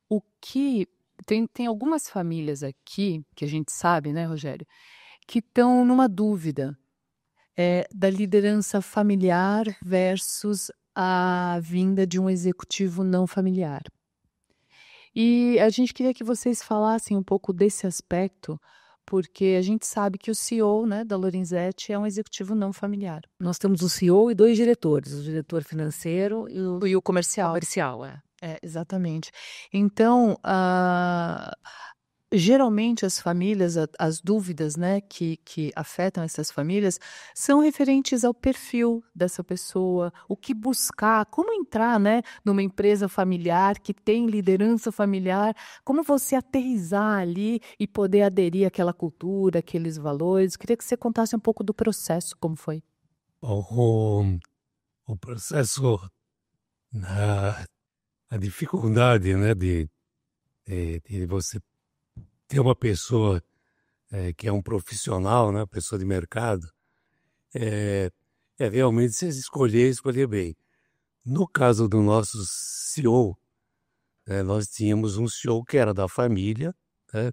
o que... Tem algumas famílias aqui, que a gente sabe, né, Rogério, que estão numa dúvida da liderança familiar versus a vinda de um executivo não familiar. E a gente queria que vocês falassem um pouco desse aspecto, porque a gente sabe que o CEO, né, da Lorenzetti é um executivo não familiar. Nós temos o CEO e 2 diretores, o diretor financeiro E o comercial. Exatamente. Então, geralmente as famílias, as dúvidas, né, que afetam essas famílias são referentes ao perfil dessa pessoa, o que buscar, como entrar, né, numa empresa familiar que tem liderança familiar, como você aterrissar ali e poder aderir àquela cultura, aqueles valores. Queria que você contasse um pouco do processo, como foi. O processo, a dificuldade, né, de você ter uma pessoa que é um profissional, né, pessoa de mercado, é realmente você escolher bem. No caso do nosso CEO, nós tínhamos um CEO que era da família, né,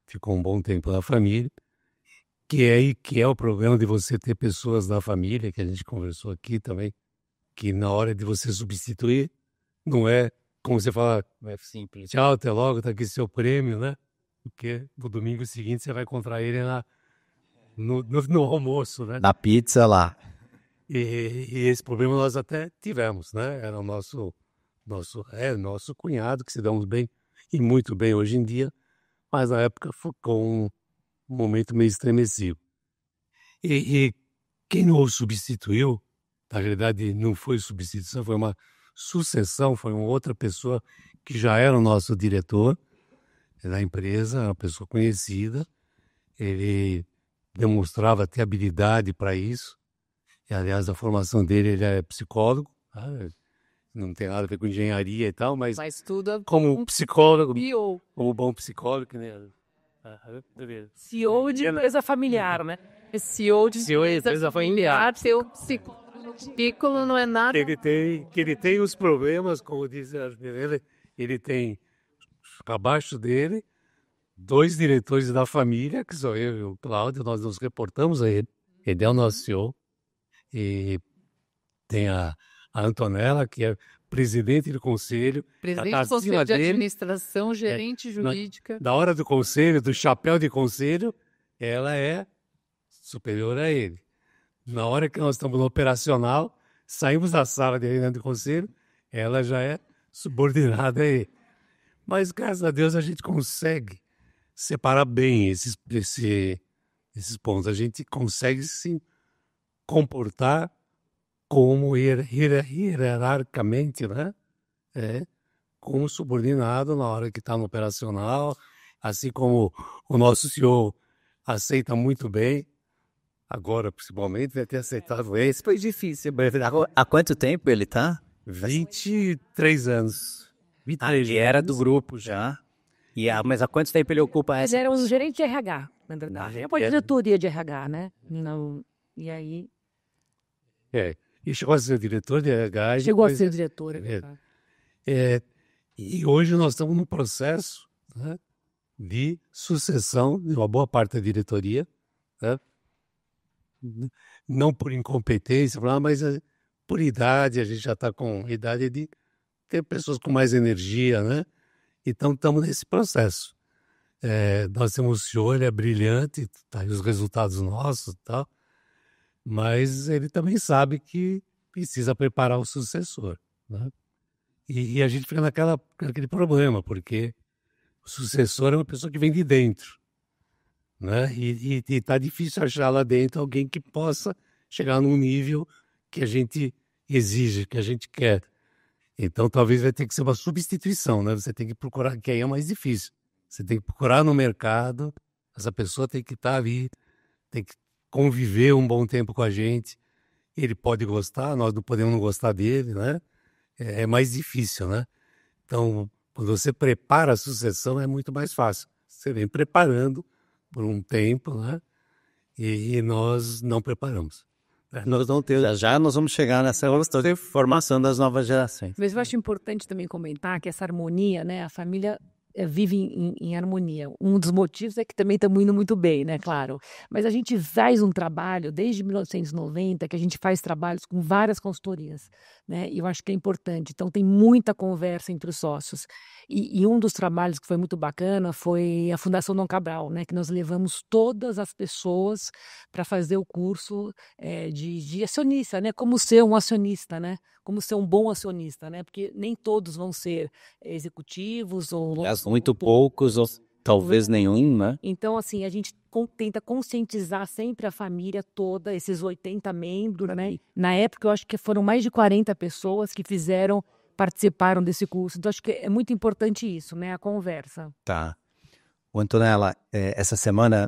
ficou um bom tempo na família, que é o problema de você ter pessoas da família, que a gente conversou aqui também, que na hora de você substituir, não é como você fala, não é simples. Tchau, até logo, tá aqui seu prêmio, né? Porque no domingo seguinte você vai encontrar ele no almoço, né? Na pizza lá. E esse problema nós até tivemos, né? Era o nosso cunhado, que se damos bem e muito bem hoje em dia, mas na época ficou um momento meio estremecido. E quem o substituiu, na realidade não foi substituição, foi uma sucessão, foi uma outra pessoa que já era o nosso diretor da empresa, uma pessoa conhecida. Ele demonstrava ter habilidade para isso. E, aliás, a formação dele, ele é psicólogo, tá? Não tem nada a ver com engenharia e tal, mas tudo como psicólogo, CEO. como bom psicólogo, né? CEO de empresa familiar, né? CEO de empresa familiar. Seu ciclo não é nada. Ele tem os problemas, como diz ele tem abaixo dele 2 diretores da família, que sou eu e o Cláudio, nós nos reportamos a ele. Ele é o nosso CEO. E tem a Antonella, que é presidente do conselho. Presidente tá do Conselho acima de dele. Administração, gerente jurídica. Na hora do conselho, do chapéu de conselho, ela é superior a ele. Na hora que nós estamos no operacional, saímos da sala de reunião do conselho, ela já é subordinada a ele. Mas, graças a Deus, a gente consegue separar bem esses pontos. A gente consegue se comportar como hierarquicamente, né? Como subordinado na hora que está no operacional, assim como o nosso CEO aceita muito bem, agora principalmente, deve ter aceitado esse. Foi difícil. Há quanto tempo ele está? 23 anos. 23 Ele era do grupo já. Mas há quanto tempo ele ocupa Mas essa? era um gerente de RH, na verdade. É uma diretoria de RH, né? Não, e aí... E chegou a ser diretor de RH. Chegou a ser diretora. E hoje nós estamos num processo, né, de sucessão de uma boa parte da diretoria, né? Não por incompetência, mas por idade, a gente já está com idade de ter pessoas com mais energia, né? Então estamos nesse processo. Nós temos o senhor, ele é brilhante, tá aí os resultados nossos e tal, mas ele também sabe que precisa preparar o sucessor, né? E a gente fica naquele problema, porque o sucessor é uma pessoa que vem de dentro, né? E está difícil achar lá dentro alguém que possa chegar num nível que a gente exige, que a gente quer. Então, talvez vai ter que ser uma substituição, né? Você tem que procurar, que aí é mais difícil. Você tem que procurar no mercado, essa pessoa tem que estar ali, tem que conviver um bom tempo com a gente. Ele pode gostar, nós não podemos não gostar dele, né? É mais difícil, né? Então, quando você prepara a sucessão, é muito mais fácil. Você vem preparando por um tempo, né? E nós não preparamos. Nós não temos, já nós vamos chegar nessa formação das novas gerações. Mas eu acho importante também comentar que essa harmonia, né? A família vive em harmonia. Um dos motivos é que também estamos indo muito bem, né? Claro. Mas a gente faz um trabalho desde 1990 que a gente faz trabalhos com várias consultorias, né? E eu acho que é importante. Então tem muita conversa entre os sócios. E um dos trabalhos que foi muito bacana foi a Fundação Dom Cabral, né? Que nós levamos todas as pessoas para fazer o curso de acionista, né? Como ser um acionista, né? Como ser um bom acionista, né? Porque nem todos vão ser executivos ou muito poucos, ou talvez nenhum, né? Então, assim, a gente tenta conscientizar sempre a família toda, esses 80 membros, né? Na época, eu acho que foram mais de 40 pessoas que participaram desse curso. Então, acho que é muito importante isso, né? A conversa. Tá. O Antonella, essa semana,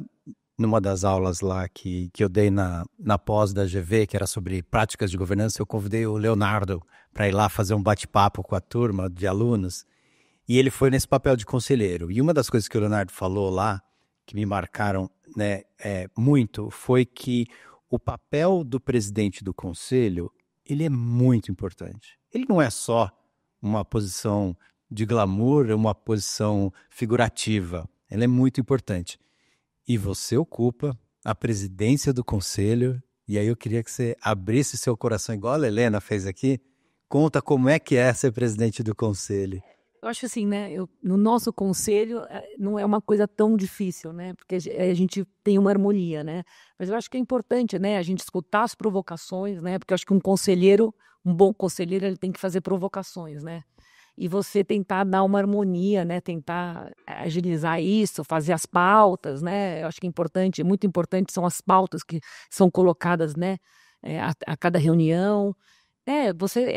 numa das aulas lá que eu dei na pós da GV, que era sobre práticas de governança, eu convidei o Leonardo para ir lá fazer um bate-papo com a turma de alunos. E ele foi nesse papel de conselheiro. E uma das coisas que o Leonardo falou lá, que me marcaram, né, muito, foi que o papel do presidente do conselho, ele é muito importante. Ele não é só uma posição de glamour, uma posição figurativa. Ele é muito importante. E você ocupa a presidência do conselho, e aí eu queria que você abrisse seu coração, igual a Helena fez aqui. Conta como é que é ser presidente do conselho. Eu acho assim, né? No nosso conselho não é uma coisa tão difícil, né? Porque a gente tem uma harmonia, né? Mas eu acho que é importante, né? A gente escutar as provocações, né? Porque eu acho que um bom conselheiro, ele tem que fazer provocações, né? E você tentar dar uma harmonia, né? Tentar agilizar isso, fazer as pautas, né? Eu acho que é importante, muito importante são as pautas que são colocadas, né? A cada reunião. É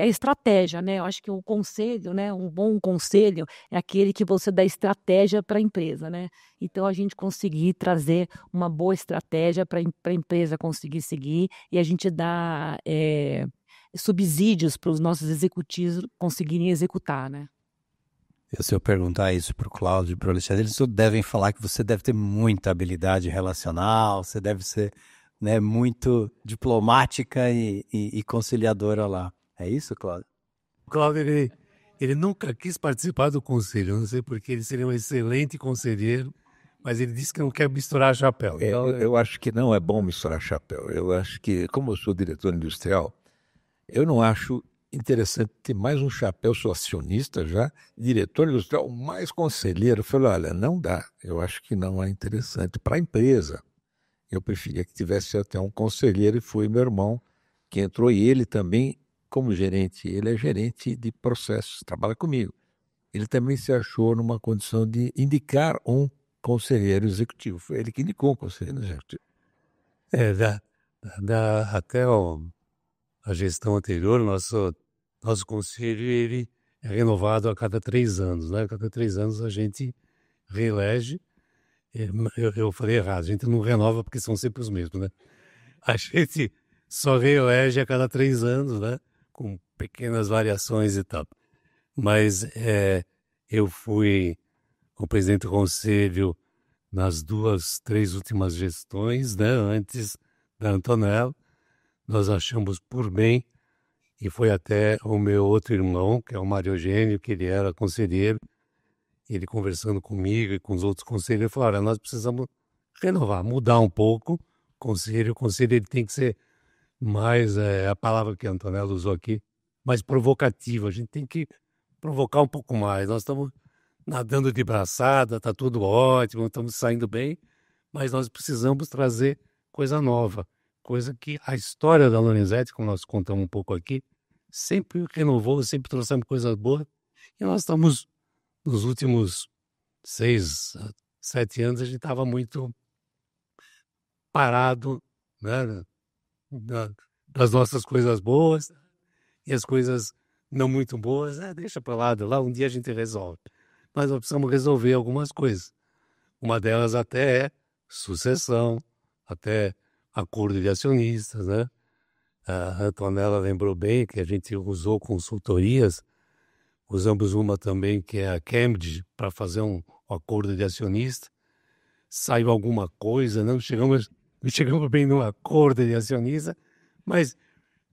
estratégia, né? Eu acho que o conselho, né? Um bom conselho é aquele que você dá estratégia para a empresa, né? Então, a gente conseguir trazer uma boa estratégia para a empresa conseguir seguir e a gente dá subsídios para os nossos executivos conseguirem executar, né? Se eu perguntar isso para o Cláudio e para o Alexandre, eles devem falar que você deve ter muita habilidade relacional, você deve ser, né, muito diplomática e conciliadora lá. É isso, Cláudio? O Cláudio, ele nunca quis participar do conselho, não sei porque ele seria um excelente conselheiro, mas ele disse que não quer misturar chapéu. Eu acho que não é bom misturar chapéu. Eu acho que, como eu sou diretor industrial, eu não acho interessante ter mais um chapéu, sou acionista já, diretor industrial, mais conselheiro. Eu falei, olha, não dá, eu acho que não é interessante para a empresa. Eu preferia que tivesse até um conselheiro e foi meu irmão que entrou e ele também, como gerente, ele é gerente de processos, trabalha comigo. Ele também se achou numa condição de indicar um conselheiro executivo. Foi ele que indicou o conselheiro executivo. Até a gestão anterior, nosso conselho ele é renovado a cada 3 anos, né? A cada 3 anos a gente reelege. Eu falei errado, a gente não renova porque são sempre os mesmos, né? A gente só reelege a cada 3 anos, né? Com pequenas variações e tal. Mas eu fui o presidente do conselho nas 2, 3 últimas gestões, né? Antes da Antonella. Nós achamos por bem, e foi até o meu outro irmão, que é o Mário Eugênio, que ele era conselheiro, ele conversando comigo e com os outros conselheiros, falou, olha, nós precisamos renovar, mudar um pouco o conselho ele tem que ser mais, a palavra que a Antonella usou aqui, mais provocativo, a gente tem que provocar um pouco mais, nós estamos nadando de braçada, está tudo ótimo, estamos saindo bem, mas nós precisamos trazer coisa nova, coisa que a história da Lorenzetti, como nós contamos um pouco aqui, sempre renovou, sempre trouxemos coisas boas, e nós estamos, nos últimos 6, 7 anos, a gente estava muito parado, né, das nossas coisas boas, e as coisas não muito boas, deixa para lá um dia a gente resolve. Mas nós precisamos resolver algumas coisas. Uma delas até é sucessão, até acordo de acionistas, né? A Antonella lembrou bem que a gente usou consultorias, usamos uma também que é a Cambridge para fazer um acordo de acionista. Saiu alguma coisa, não chegamos bem no acordo de acionista, mas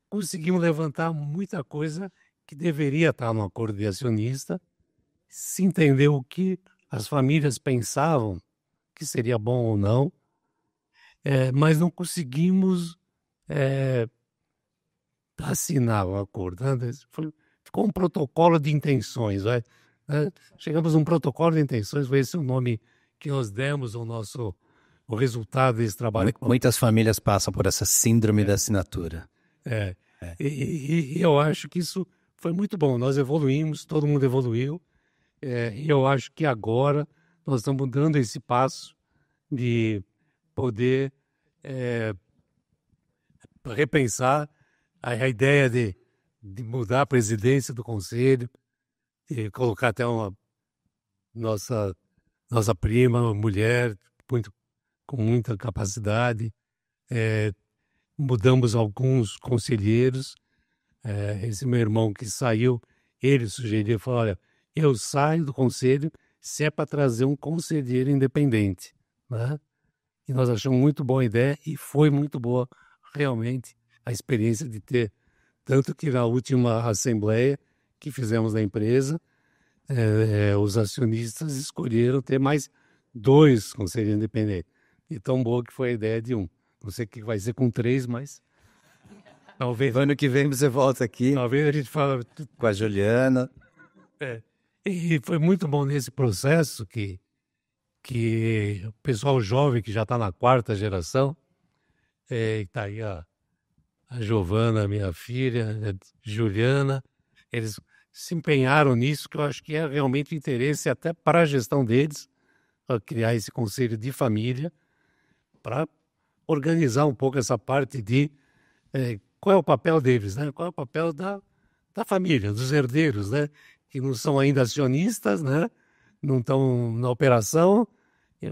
conseguimos levantar muita coisa que deveria estar no acordo de acionista, se entendeu o que as famílias pensavam que seria bom ou não, mas não conseguimos assinar o acordo. Né? Ficou um protocolo de intenções. Chegamos a um protocolo de intenções, foi esse o nome que nós demos o resultado desse trabalho. Muitas famílias passam por essa síndrome da assinatura. E eu acho que isso foi muito bom. Nós evoluímos, todo mundo evoluiu. E eu acho que agora nós estamos dando esse passo de poder repensar a ideia de mudar a presidência do conselho e colocar até uma nossa prima, uma mulher com muita capacidade. Mudamos alguns conselheiros. Esse meu irmão que saiu, ele sugeriu, falou, olha, eu saio do conselho se é para trazer um conselheiro independente, né? E nós achamos muito boa a ideia e foi muito boa realmente a experiência de ter, tanto que na última assembleia que fizemos na empresa, os acionistas escolheram ter mais 2 conselheiros independentes. E tão boa que foi a ideia de um. Não sei o que vai ser com 3, mas talvez... Ano que vem você volta aqui. Talvez a gente fala... Com a Juliana. E foi muito bom nesse processo que o pessoal jovem, que já está na 4ª geração, está aí a Giovana, minha filha, a Juliana, eles se empenharam nisso, que eu acho que é realmente interesse até para a gestão deles, para criar esse conselho de família, para organizar um pouco essa parte de qual é o papel deles, né? Qual é o papel da família, dos herdeiros, né? Que não são ainda acionistas, né? Não estão na operação,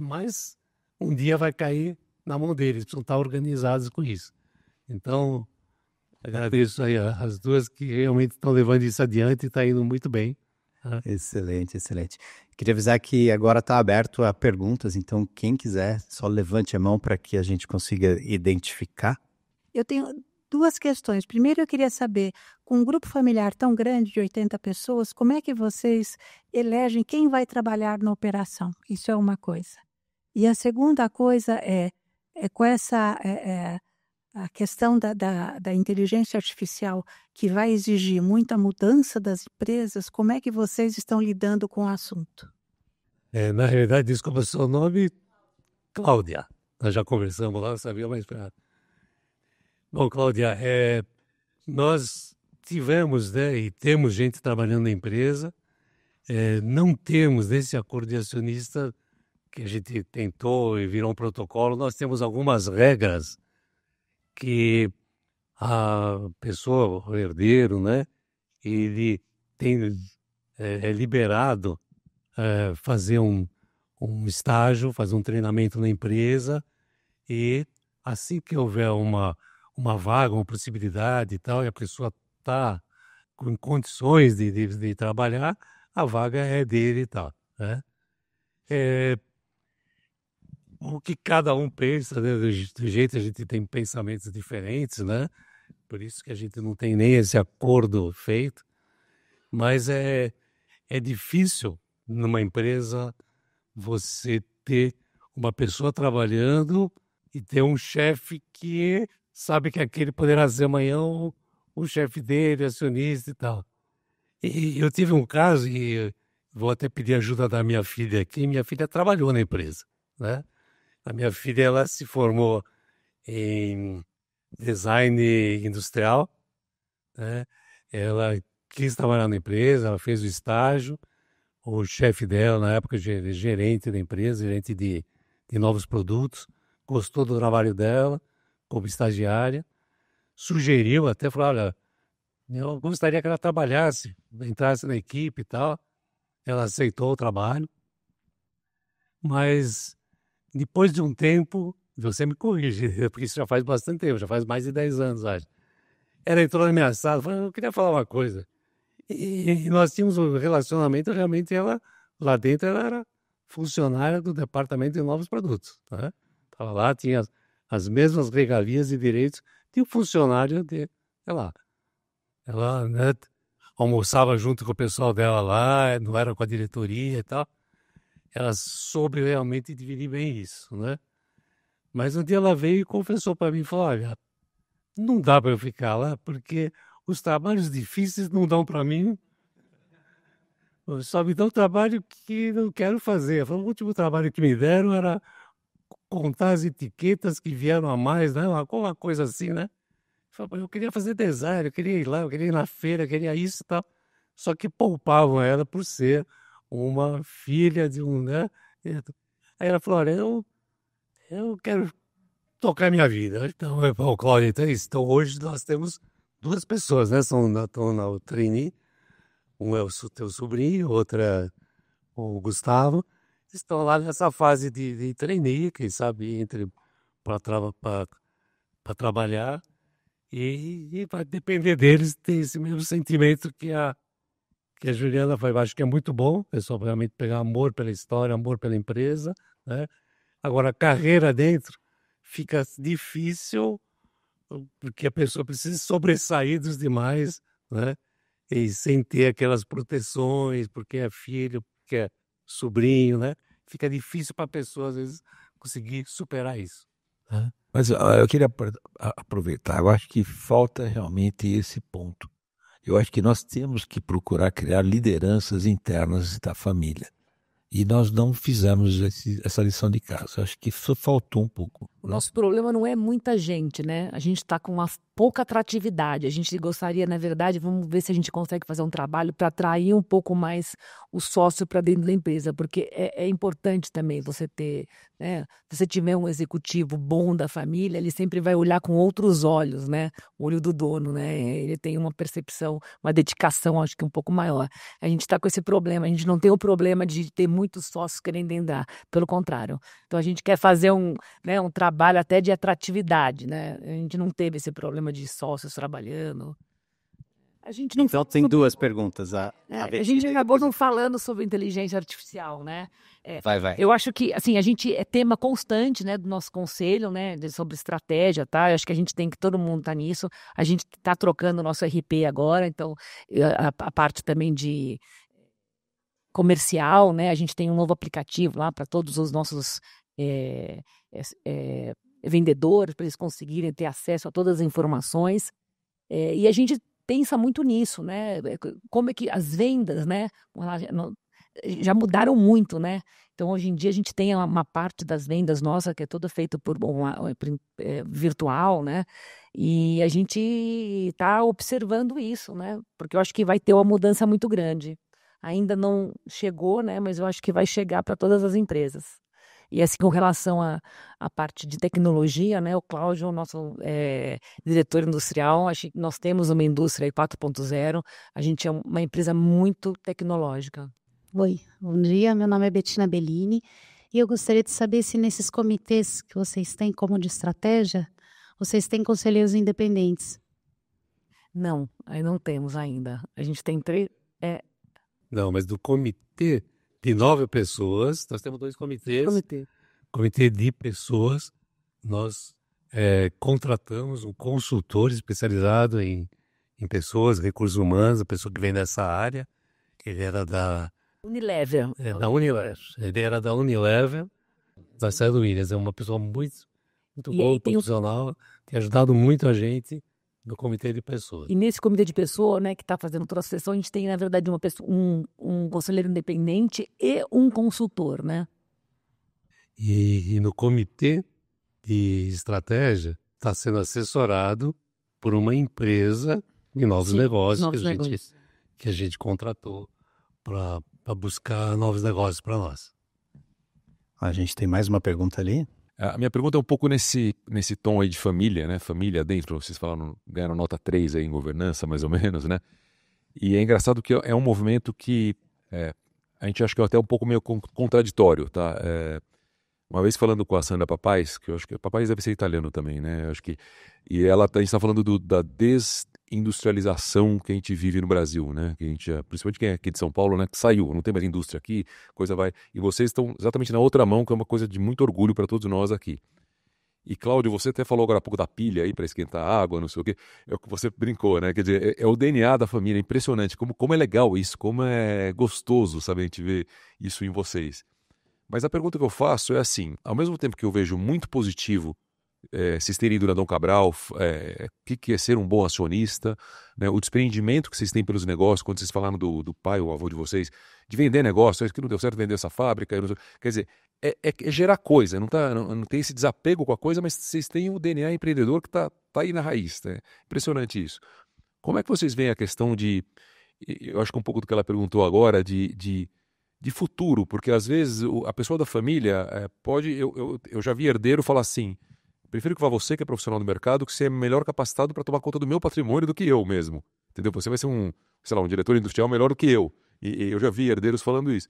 mas um dia vai cair na mão deles, precisam estar organizados com isso. Então, agradeço aí as 2 que realmente estão levando isso adiante e está indo muito bem. Excelente, excelente. Queria avisar que agora está aberto a perguntas, então quem quiser, só levante a mão para que a gente consiga identificar. Eu tenho 2 questões. Primeiro, eu queria saber, com um grupo familiar tão grande, de 80 pessoas, como é que vocês elegem quem vai trabalhar na operação? Isso é uma coisa. E a segunda coisa é com essa a questão da inteligência artificial, que vai exigir muita mudança das empresas, como é que vocês estão lidando com o assunto? Na realidade, desculpa o seu nome, Cláudia. Nós já conversamos lá, eu sabia mais para. Bom, Cláudia, nós tivemos, né, e temos gente trabalhando na empresa, não temos nesse acordo de acionista que a gente tentou e virou um protocolo, nós temos algumas regras que a pessoa, o herdeiro, né, ele tem liberado fazer um estágio, fazer um treinamento na empresa e assim que houver uma vaga, uma possibilidade e tal, e a pessoa está com condições de trabalhar, a vaga é dele e tal, né? O que cada um pensa, né? Do jeito a gente tem pensamentos diferentes, né? Por isso que a gente não tem nem esse acordo feito, mas é difícil numa empresa você ter uma pessoa trabalhando e ter um chefe que sabe que aquele poderá ser amanhã o chefe dele, acionista e tal. E eu tive um caso, e vou até pedir ajuda da minha filha aqui, minha filha trabalhou na empresa, né? A minha filha, ela se formou em design industrial, né? Ela quis trabalhar na empresa, ela fez o estágio, o chefe dela, na época, gerente da empresa, gerente de novos produtos, gostou do trabalho dela como estagiária, sugeriu, até falou, olha, eu gostaria que ela trabalhasse, entrasse na equipe e tal. Ela aceitou o trabalho, mas depois de um tempo, você me corrige, porque isso já faz bastante tempo, já faz mais de 10 anos, acho. Ela entrou na minha sala, falou, eu queria falar uma coisa. E nós tínhamos um relacionamento, realmente ela, lá dentro, ela era funcionária do departamento de novos produtos, né? Estava lá, tinha as mesmas regalias e direitos de um funcionário de, sei lá, ela, né, almoçava junto com o pessoal dela lá, não era com a diretoria e tal. Ela soube realmente dividir bem isso, né? Mas um dia ela veio e confessou para mim, falou, olha, não dá para eu ficar lá, porque os trabalhos difíceis não dão para mim, só me dão trabalho que não quero fazer. O último trabalho que me deram era contar as etiquetas que vieram a mais, né? Uma coisa assim, né? Eu queria fazer design, eu queria ir lá, eu queria ir na feira, eu queria isso e tal. Só que poupavam ela por ser uma filha de um, né? Aí ela falou, olha, eu quero tocar minha vida. Então, Cláudia, então hoje nós temos duas pessoas, né? Estão na trainee. Um é o teu sobrinho, outro é o Gustavo. Estão lá nessa fase de trainee, quem sabe para trabalhar. E vai depender deles ter esse mesmo sentimento que a Juliana foi. Eu acho que é muito bom, o pessoal realmente pegar amor pela história, amor pela empresa, né? Agora, a carreira dentro fica difícil porque a pessoa precisa sobressair dos demais, né? E sem ter aquelas proteções, porque é filho, porque é sobrinho, né? Fica difícil para a pessoa, às vezes, conseguir superar isso, né? Mas eu queria aproveitar, eu acho que falta realmente esse ponto. Eu acho que nós temos que procurar criar lideranças internas da família. E nós não fizemos essa lição de casa. Eu acho que isso faltou um pouco. O nosso problema não é muita gente, né? A gente está com uma pouca atratividade. A gente gostaria, na verdade, vamos ver se a gente consegue fazer um trabalho para atrair um pouco mais o sócio para dentro da empresa, porque é importante também você ter, né? Se você tiver um executivo bom da família, ele sempre vai olhar com outros olhos, né? O olho do dono, né? Ele tem uma percepção, uma dedicação, acho que um pouco maior. A gente está com esse problema. A gente não tem o problema de ter muitos sócios querendo entrar, pelo contrário. Então a gente quer fazer um trabalho até de atratividade, né? A gente não teve esse problema de sócios trabalhando. A gente não Então tem duas perguntas. A gente acabou não falando sobre inteligência artificial, né? Vai. Eu acho que, assim, a gente é tema constante, né, do nosso conselho, né, sobre estratégia, tá? Eu acho que a gente tem que, todo mundo tá nisso. A gente tá trocando o nosso RP agora, então a parte também de comercial, né? A gente tem um novo aplicativo lá para todos os nossos vendedores, para eles conseguirem ter acesso a todas as informações. E a gente pensa muito nisso, né? Como é que as vendas, né, já mudaram muito, né? Então, hoje em dia, a gente tem uma parte das vendas nossa que é toda feita por virtual, né? E a gente está observando isso, né? Porque eu acho que vai ter uma mudança muito grande. Ainda não chegou, né? Mas eu acho que vai chegar para todas as empresas. E assim, com relação à parte de tecnologia, né? O Cláudio, nosso diretor industrial, acho que nós temos uma indústria 4.0. A gente é uma empresa muito tecnológica. Oi, bom dia. Meu nome é Bettina Bellini e eu gostaria de saber se nesses comitês que vocês têm como de estratégia, vocês têm conselheiros independentes. Não, aí não temos ainda. A gente tem 3. Não, mas do comitê de 9 pessoas, nós temos 2 comitês. Comitê de pessoas, nós contratamos um consultor especializado em pessoas, recursos humanos, a pessoa que vem dessa área. Ele era da Unilever. Da Unilever. Ele era da Unilever, da Cédula Williams. É uma pessoa muito boa, profissional, tem ajudado muito a gente no comitê de pessoas. E nesse comitê de pessoa, né, que está fazendo toda a sessão, a gente tem, na verdade, um conselheiro independente e um consultor, né? E no comitê de estratégia está sendo assessorado por uma empresa de novos negócios que a gente contratou para buscar novos negócios para nós. A gente tem mais uma pergunta ali. A minha pergunta é um pouco nesse tom aí de família, né? Família dentro, vocês falaram, ganharam nota 3 aí em governança, mais ou menos, né? E é engraçado que é um movimento que a gente acha que é até um pouco meio contraditório, tá? Uma vez falando com a Sandra Papais, que eu acho que a Papais deve ser italiano também, né? Eu acho que, a gente está falando da desindustrialização que a gente vive no Brasil, né? Que a gente, principalmente quem é aqui de São Paulo, né? Que saiu, não tem mais indústria aqui, coisa vai... E vocês estão exatamente na outra mão, que é uma coisa de muito orgulho para todos nós aqui. E, Cláudio, você até falou agora há pouco da pilha aí para esquentar água, não sei o quê. É o que você brincou, né? Quer dizer, é o DNA da família, é impressionante. Como é legal isso, como é gostoso, sabe, a gente ver isso em vocês. Mas a pergunta que eu faço é assim, ao mesmo tempo que eu vejo muito positivo vocês terem ido na Dom Cabral, o que é ser um bom acionista, né? O desprendimento que vocês têm pelos negócios, quando vocês falaram do pai ou avô de vocês, de vender negócio, que não deu certo vender essa fábrica, quer dizer, é gerar coisa, não tem esse desapego com a coisa, mas vocês têm o DNA empreendedor que tá aí na raiz, né? Impressionante isso. Como é que vocês veem a questão eu acho que um pouco do que ela perguntou agora, de futuro, porque às vezes a pessoa da família eu já vi herdeiro falar assim, prefiro que vá você que é profissional do mercado, que você é melhor capacitado para tomar conta do meu patrimônio do que eu mesmo, entendeu? Você vai ser um diretor industrial melhor do que eu, e eu já vi herdeiros falando isso.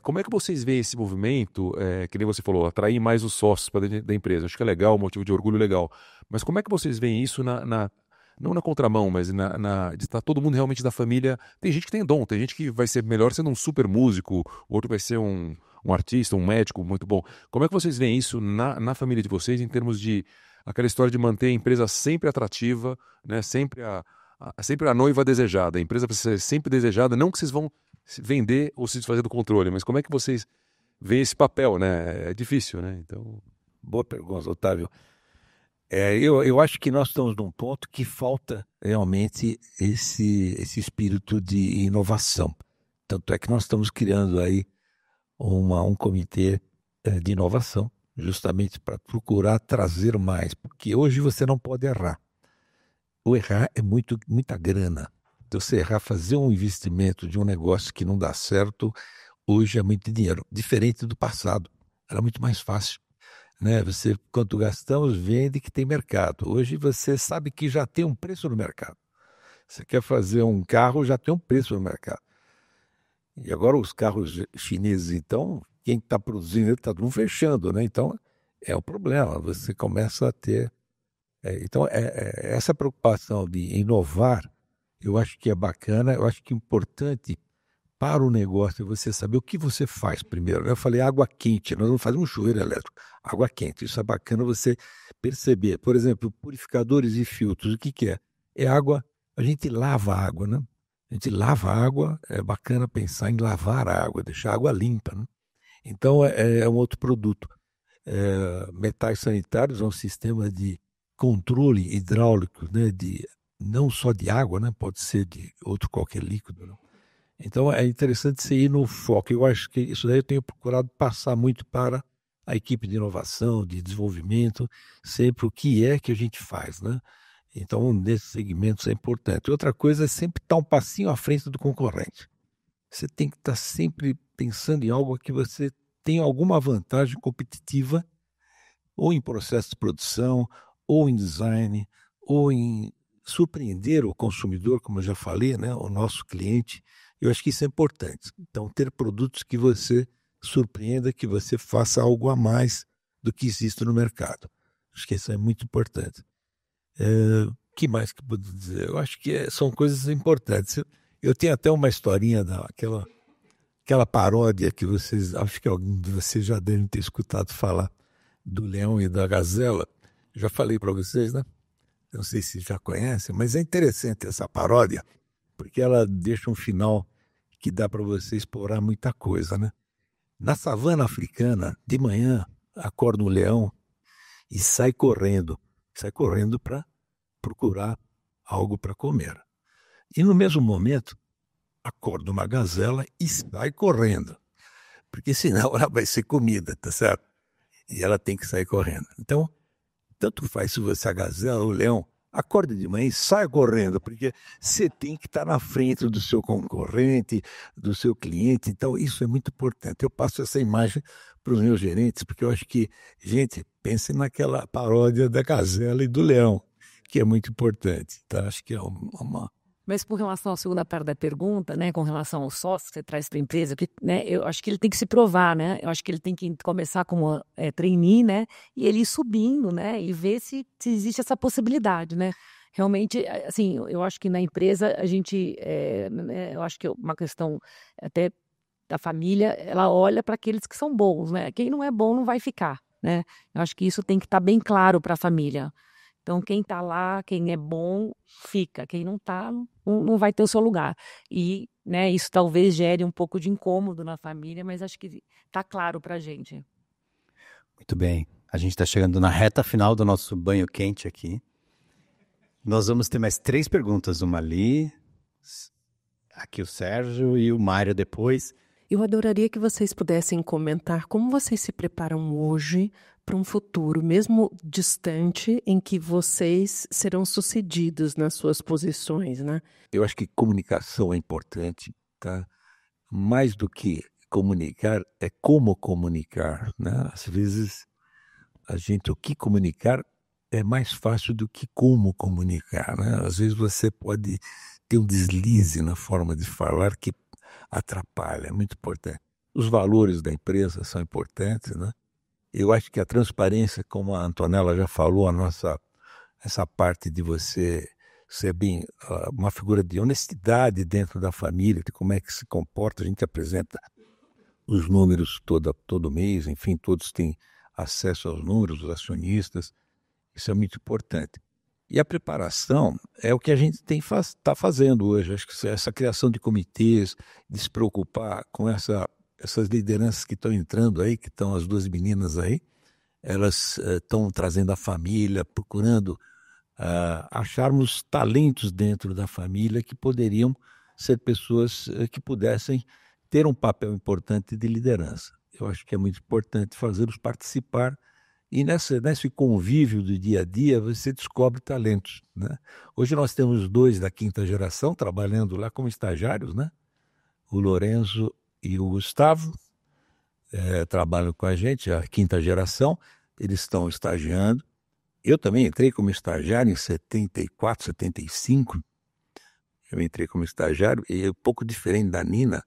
Como é que vocês veem esse movimento, que nem você falou, atrair mais os sócios para dentro da empresa? Acho que é legal, um motivo de orgulho legal, mas como é que vocês veem isso não na contramão, mas de estar todo mundo realmente da família. Tem gente que tem dom, tem gente que vai ser melhor sendo um super músico, o outro vai ser um artista, um médico muito bom. Como é que vocês veem isso na família de vocês, em termos de aquela história de manter a empresa sempre atrativa, né? Sempre a noiva desejada, a empresa precisa ser sempre desejada, não que vocês vão vender ou se desfazer do controle, mas como é que vocês veem esse papel, né? É difícil, né? Então... Boa pergunta, Otávio. Eu acho que nós estamos num ponto que falta realmente esse espírito de inovação. Tanto é que nós estamos criando aí um comitê de inovação, justamente para procurar trazer mais, porque hoje você não pode errar. O errar é muita grana. Então, você errar, fazer um investimento de um negócio que não dá certo, hoje é muito dinheiro. Diferente do passado, era muito mais fácil. Né? Você, quanto gastamos, vende que tem mercado. Hoje você sabe que já tem um preço no mercado. Você quer fazer um carro, já tem um preço no mercado. E agora os carros chineses, então, quem está produzindo, está tudo fechando, né? Então, é o problema. Você começa a ter... essa preocupação de inovar, eu acho que é bacana, eu acho que é importante para o negócio é você saber o que você faz primeiro. Eu falei água quente, nós não fazemos um chuveiro elétrico, água quente. Isso é bacana você perceber. Por exemplo, purificadores e filtros, o que é? É água, a gente lava a água, né? A gente lava a água, é bacana pensar em lavar a água, deixar a água limpa, né? Então é um outro produto. metais sanitários é um sistema de controle hidráulico, né, não só de água, né, pode ser de outro qualquer líquido. Não? Então é interessante você ir no foco. Eu acho que isso daí eu tenho procurado passar muito para a equipe de inovação, de desenvolvimento, sempre o que é que a gente faz, né? Então, nesses segmentos é importante. Outra coisa é sempre estar um passinho à frente do concorrente. Você tem que estar sempre pensando em algo que você tem alguma vantagem competitiva, ou em processo de produção, ou em design, ou em surpreender o consumidor, como eu já falei, né, o nosso cliente. Eu acho que isso é importante. Então, ter produtos que você surpreenda, que você faça algo a mais do que existe no mercado. Acho que isso é muito importante. Que mais que eu posso dizer? Eu acho que são coisas importantes. Eu tenho até uma historinha aquela paródia que acho que algum de vocês já devem ter escutado falar, do leão e da gazela. Já falei para vocês, né? Não sei se já conhecem, mas é interessante essa paródia, porque ela deixa um final que dá para você explorar muita coisa, né? Na savana africana, de manhã, acorda um leão e sai correndo para procurar algo para comer. E no mesmo momento, acorda uma gazela e sai correndo, porque senão ela vai ser comida, tá certo? E ela tem que sair correndo. Então, tanto faz se você, a gazela ou o leão, acorda de manhã e sai correndo, porque você tem que estar na frente do seu concorrente, do seu cliente. Então, isso é muito importante. Eu passo essa imagem para os meus gerentes, porque eu acho que, gente, pensem naquela paródia da gazela e do leão, que é muito importante. Tá? Acho que é uma... Mas com relação à segunda parte da pergunta, né, com relação ao sócio que você traz para a empresa, né, eu acho que ele tem que se provar, né? Eu acho que ele tem que começar como trainee, né, e ele ir subindo, né, e ver se existe essa possibilidade, né? Realmente, assim, eu acho que na empresa a gente, eu acho que uma questão até da família, ela olha para aqueles que são bons, né? Quem não é bom não vai ficar, né? Eu acho que isso tem que estar bem claro para a família. Então, quem está lá, quem é bom, fica. Quem não está, não vai ter o seu lugar. E, né, isso talvez gere um pouco de incômodo na família, mas acho que está claro para a gente. Muito bem. A gente está chegando na reta final do nosso banho quente aqui. Nós vamos ter mais 3 perguntas. Uma ali, aqui o Sérgio e o Mário depois. Eu adoraria que vocês pudessem comentar como vocês se preparam hoje para um futuro, mesmo distante, em que vocês serão sucedidos nas suas posições, né? Eu acho que comunicação é importante, tá? Mais do que comunicar, é como comunicar, né? Às vezes, o que comunicar é mais fácil do que como comunicar, né? Às vezes você pode ter um deslize na forma de falar que atrapalha, é muito importante. Os valores da empresa são importantes, né? Eu acho que a transparência, como a Antonella já falou, essa parte de você ser bem uma figura de honestidade dentro da família, de como é que se comporta, a gente apresenta os números todo mês, enfim, todos têm acesso aos números, os acionistas, isso é muito importante. E a preparação é o que a gente está fazendo hoje. Acho que essa criação de comitês, de se preocupar com essas lideranças que estão entrando aí, que estão as 2 meninas aí, elas estão trazendo a família, procurando acharmos talentos dentro da família que poderiam ser pessoas que pudessem ter um papel importante de liderança. Eu acho que é muito importante fazê-los participar. E nesse convívio do dia a dia, você descobre talentos, né? Hoje nós temos 2 da 5ª geração trabalhando lá como estagiários, né? O Lorenzo e o Gustavo trabalham com a gente, a 5ª geração, eles estão estagiando. Eu também entrei como estagiário em 74, 75. Eu entrei como estagiário e um pouco diferente da Nina,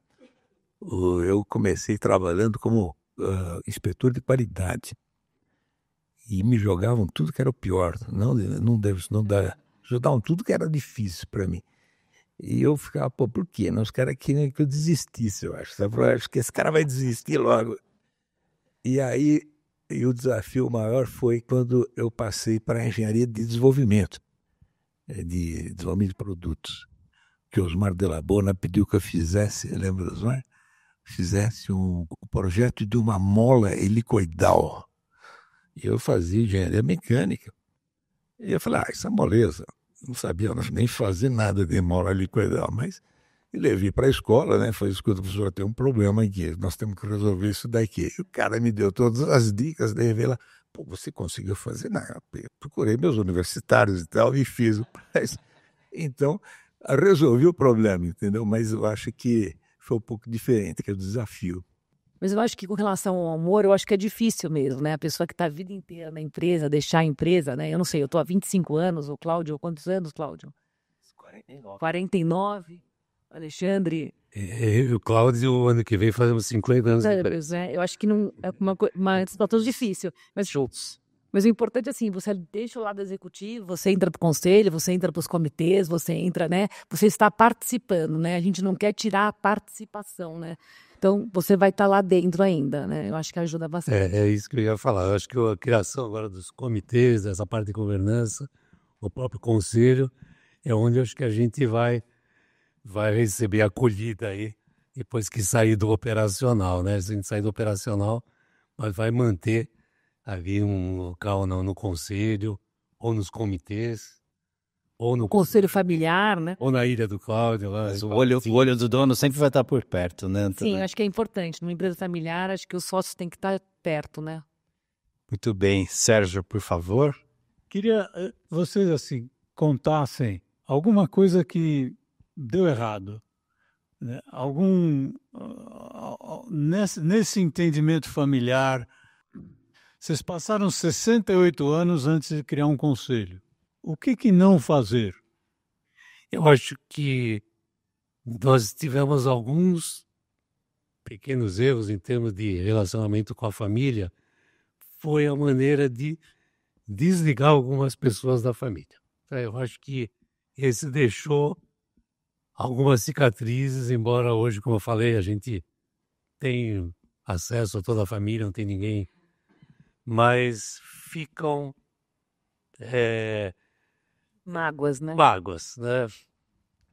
eu comecei trabalhando como inspetor de qualidade. E me jogavam tudo que era o pior, jogavam tudo que era difícil para mim. E eu ficava, por quê? Os caras queriam que eu desistisse, eu acho. Eu acho que esse cara vai desistir logo. E aí, o desafio maior foi quando eu passei para a engenharia de desenvolvimento de produtos. Que o Osmar de la Bona pediu que eu fizesse, lembra, Osmar? Fizesse um projeto de uma mola helicoidal. E eu fazia engenharia mecânica. E eu falei, isso é moleza. Não sabia nem fazer nada de hemorrágico ideal, mas eu levei para a escola, né? Falei, escuta, professor, tem um problema aqui, nós temos que resolver isso daqui. E o cara me deu todas as dicas, daí veio lá, pô, você conseguiu fazer nada. Eu procurei meus universitários e tal, e fiz. Então, resolvi o problema, entendeu? Mas eu acho que foi um pouco diferente, que é o desafio. Mas eu acho que com relação ao amor, eu acho que é difícil mesmo, né? A pessoa que está a vida inteira na empresa, deixar a empresa, né? Eu não sei, eu estou há 25 anos, o Cláudio, quantos anos, Cláudio? 49. 49. Alexandre? O Cláudio, o ano que vem, fazemos 50 anos. Eu acho que não é uma situação difícil. Mas o importante é assim, você deixa o lado executivo, você entra para o conselho, você entra para os comitês, você entra, né? Você está participando, né? A gente não quer tirar a participação, né? Então, você vai estar lá dentro ainda, né? Eu acho que ajuda bastante. É isso que eu ia falar. Eu acho que a criação agora dos comitês, essa parte de governança, o próprio conselho, é onde eu acho que a gente vai receber acolhida aí, depois que sair do operacional, né? Se a gente sair do operacional, mas vai manter ali um local no conselho, ou nos comitês, ou no conselho familiar, né? Ou na Ilha do Cláudio. Lá, mas o olho do dono sempre vai estar por perto, né? Sim, eu acho que é importante. Numa empresa familiar, acho que os sócios têm que estar perto, né? Muito bem. Sérgio, por favor. Queria vocês, assim, contassem alguma coisa que deu errado. Né? Nesse entendimento familiar, vocês passaram 68 anos antes de criar um conselho. O que não fazer? Eu acho que nós tivemos alguns pequenos erros em termos de relacionamento com a família. Foi a maneira de desligar algumas pessoas da família. Eu acho que esse deixou algumas cicatrizes, embora hoje, como eu falei, a gente tem acesso a toda a família, não tem ninguém, mas ficam mágoas, né? Mágoas, né?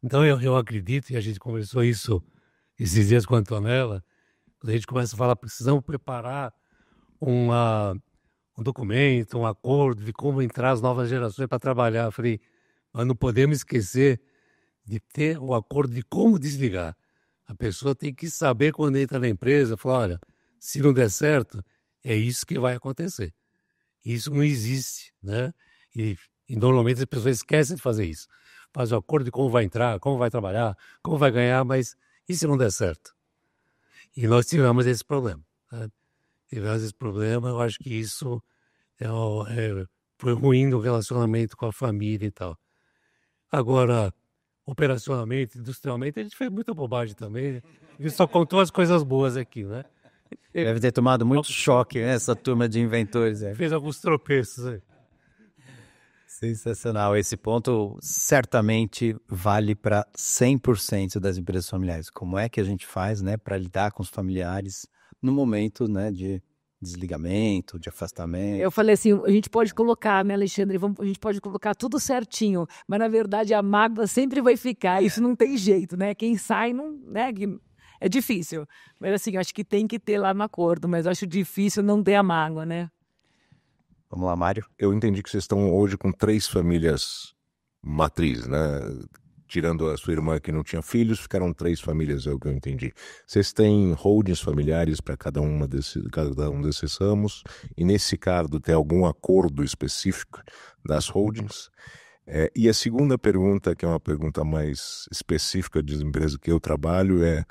Então eu acredito, e a gente conversou isso esses dias com a Antonella, quando a gente começa a falar, precisamos preparar um documento, um acordo de como entrar as novas gerações para trabalhar. Eu falei, mas não podemos esquecer de ter o acordo de como desligar. A pessoa tem que saber quando entra na empresa, falar, olha, se não der certo, é isso que vai acontecer. Isso não existe, né? E normalmente as pessoas esquecem de fazer isso. Faz o acordo de como vai entrar, como vai trabalhar, como vai ganhar, mas e se não der certo? E nós tivemos esse problema. Né? Tivemos esse problema, eu acho que isso foi ruim no relacionamento com a família e tal. Agora, operacionalmente, industrialmente, a gente fez muita bobagem também. A gente só contou as coisas boas aqui, né? Deve ter tomado muito choque, né, essa turma de inventores. Fez alguns tropeços aí. Sensacional. Esse ponto certamente vale para 100% das empresas familiares. Como é que a gente faz, né, para lidar com os familiares no momento, né, de desligamento, de afastamento? Eu falei assim, a gente pode colocar, né, Alexandre, a gente pode colocar tudo certinho, mas na verdade a mágoa sempre vai ficar, isso não tem jeito, né? Quem sai, não, né, é difícil. Mas assim, eu acho que tem que ter lá no acordo, mas eu acho difícil não ter a mágoa, né? Vamos lá, Mário. Eu entendi que vocês estão hoje com 3 famílias matriz, né? Tirando a sua irmã que não tinha filhos, ficaram 3 famílias, é o que eu entendi. Vocês têm holdings familiares para cada um desses ramos? E nesse caso, tem algum acordo específico das holdings? E a segunda pergunta, que é uma pergunta mais específica das empresas que eu trabalho, é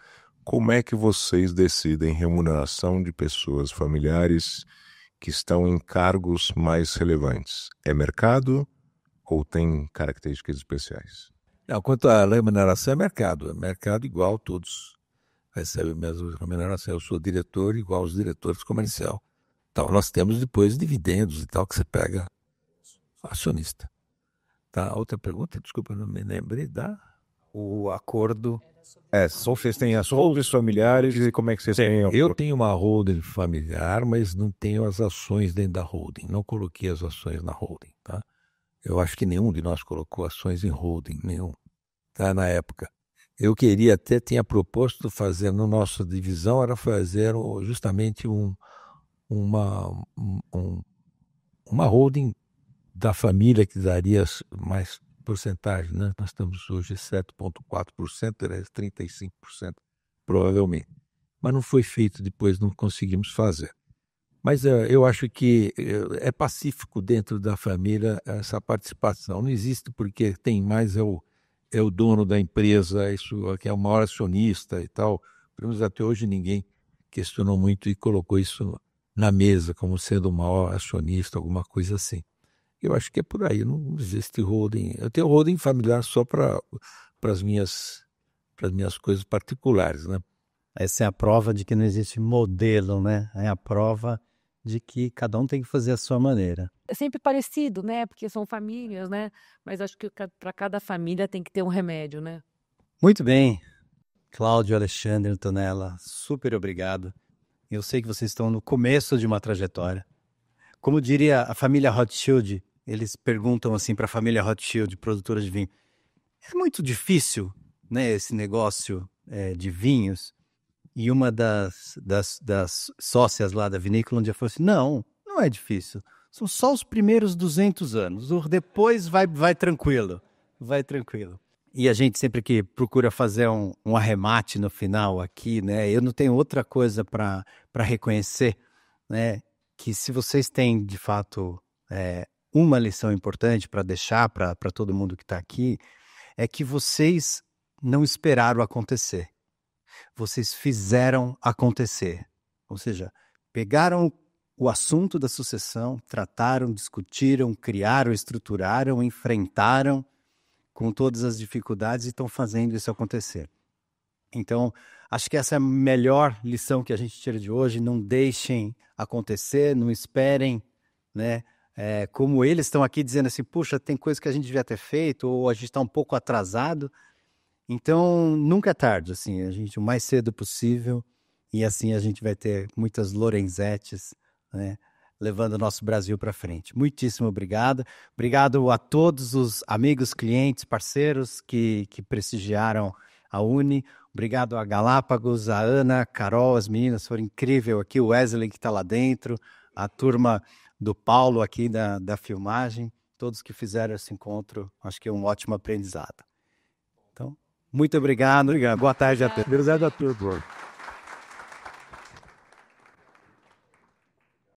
como é que vocês decidem remuneração de pessoas familiares que estão em cargos mais relevantes? É mercado ou tem características especiais? Não, quanto à remuneração, é mercado igual, todos recebem a mesma remuneração. Eu sou diretor igual aos diretores comercial. Então, nós temos depois dividendos e tal, que você pega acionista. Tá, outra pergunta, desculpa, não me lembrei O acordo... Vocês têm as holdings familiares e como é que vocês têm? Eu tenho uma holding familiar, mas não tenho as ações dentro da holding. Não coloquei as ações na holding, tá? Eu acho que nenhum de nós colocou ações em holding, nenhum, tá? Na época. Eu queria até, tinha proposto fazer, na nossa divisão, era fazer justamente uma holding da família que daria mais porcentagem, né? Nós estamos hoje 7,4%, 35% provavelmente. Mas não foi feito depois, não conseguimos fazer. Mas eu acho que é pacífico dentro da família essa participação. Não existe porque tem mais, é o dono da empresa, isso que é o maior acionista e tal. Pelo menos até hoje ninguém questionou muito e colocou isso na mesa como sendo o maior acionista, alguma coisa assim. Eu acho que é por aí, não existe holding. Eu tenho holding familiar só para as minhas coisas particulares, né? Essa é a prova de que não existe modelo, né? É a prova de que cada um tem que fazer a sua maneira. É sempre parecido, né? Porque são famílias, né? Mas acho que para cada família tem que ter um remédio, né? Muito bem. Cláudio, Alexandre, Antonella, super obrigado. Eu sei que vocês estão no começo de uma trajetória. Como diria a família Rothschild, eles perguntam assim para a família Rothschild, produtora de vinho, é muito difícil, né, esse negócio de vinhos? E uma das sócias lá da vinícola um dia falou assim, não é difícil, são só os primeiros 200 anos, depois vai tranquilo, vai tranquilo. E a gente sempre que procura fazer um arremate no final aqui, né, eu não tenho outra coisa para reconhecer, né, que se vocês têm de fato uma lição importante para deixar para todo mundo que está aqui, é que vocês não esperaram acontecer. Vocês fizeram acontecer. Ou seja, pegaram o assunto da sucessão, trataram, discutiram, criaram, estruturaram, enfrentaram com todas as dificuldades e estão fazendo isso acontecer. Então, acho que essa é a melhor lição que a gente tira de hoje. Não deixem acontecer, não esperem, né? Como eles estão aqui dizendo assim, puxa, tem coisa que a gente devia ter feito, ou a gente está um pouco atrasado. Então, nunca é tarde, assim, o mais cedo possível, e assim a gente vai ter muitas Lorenzettes, né, levando o nosso Brasil para frente. Muitíssimo obrigado. Obrigado a todos os amigos, clientes, parceiros que prestigiaram a Uni. Obrigado a Galápagos, a Ana, a Carol, as meninas foram incríveis aqui, o Wesley que está lá dentro, a turma do Paulo aqui da filmagem, todos que fizeram esse encontro, acho que é um ótimo aprendizado. Então, muito obrigado. Boa tarde a todos. Obrigado a todos.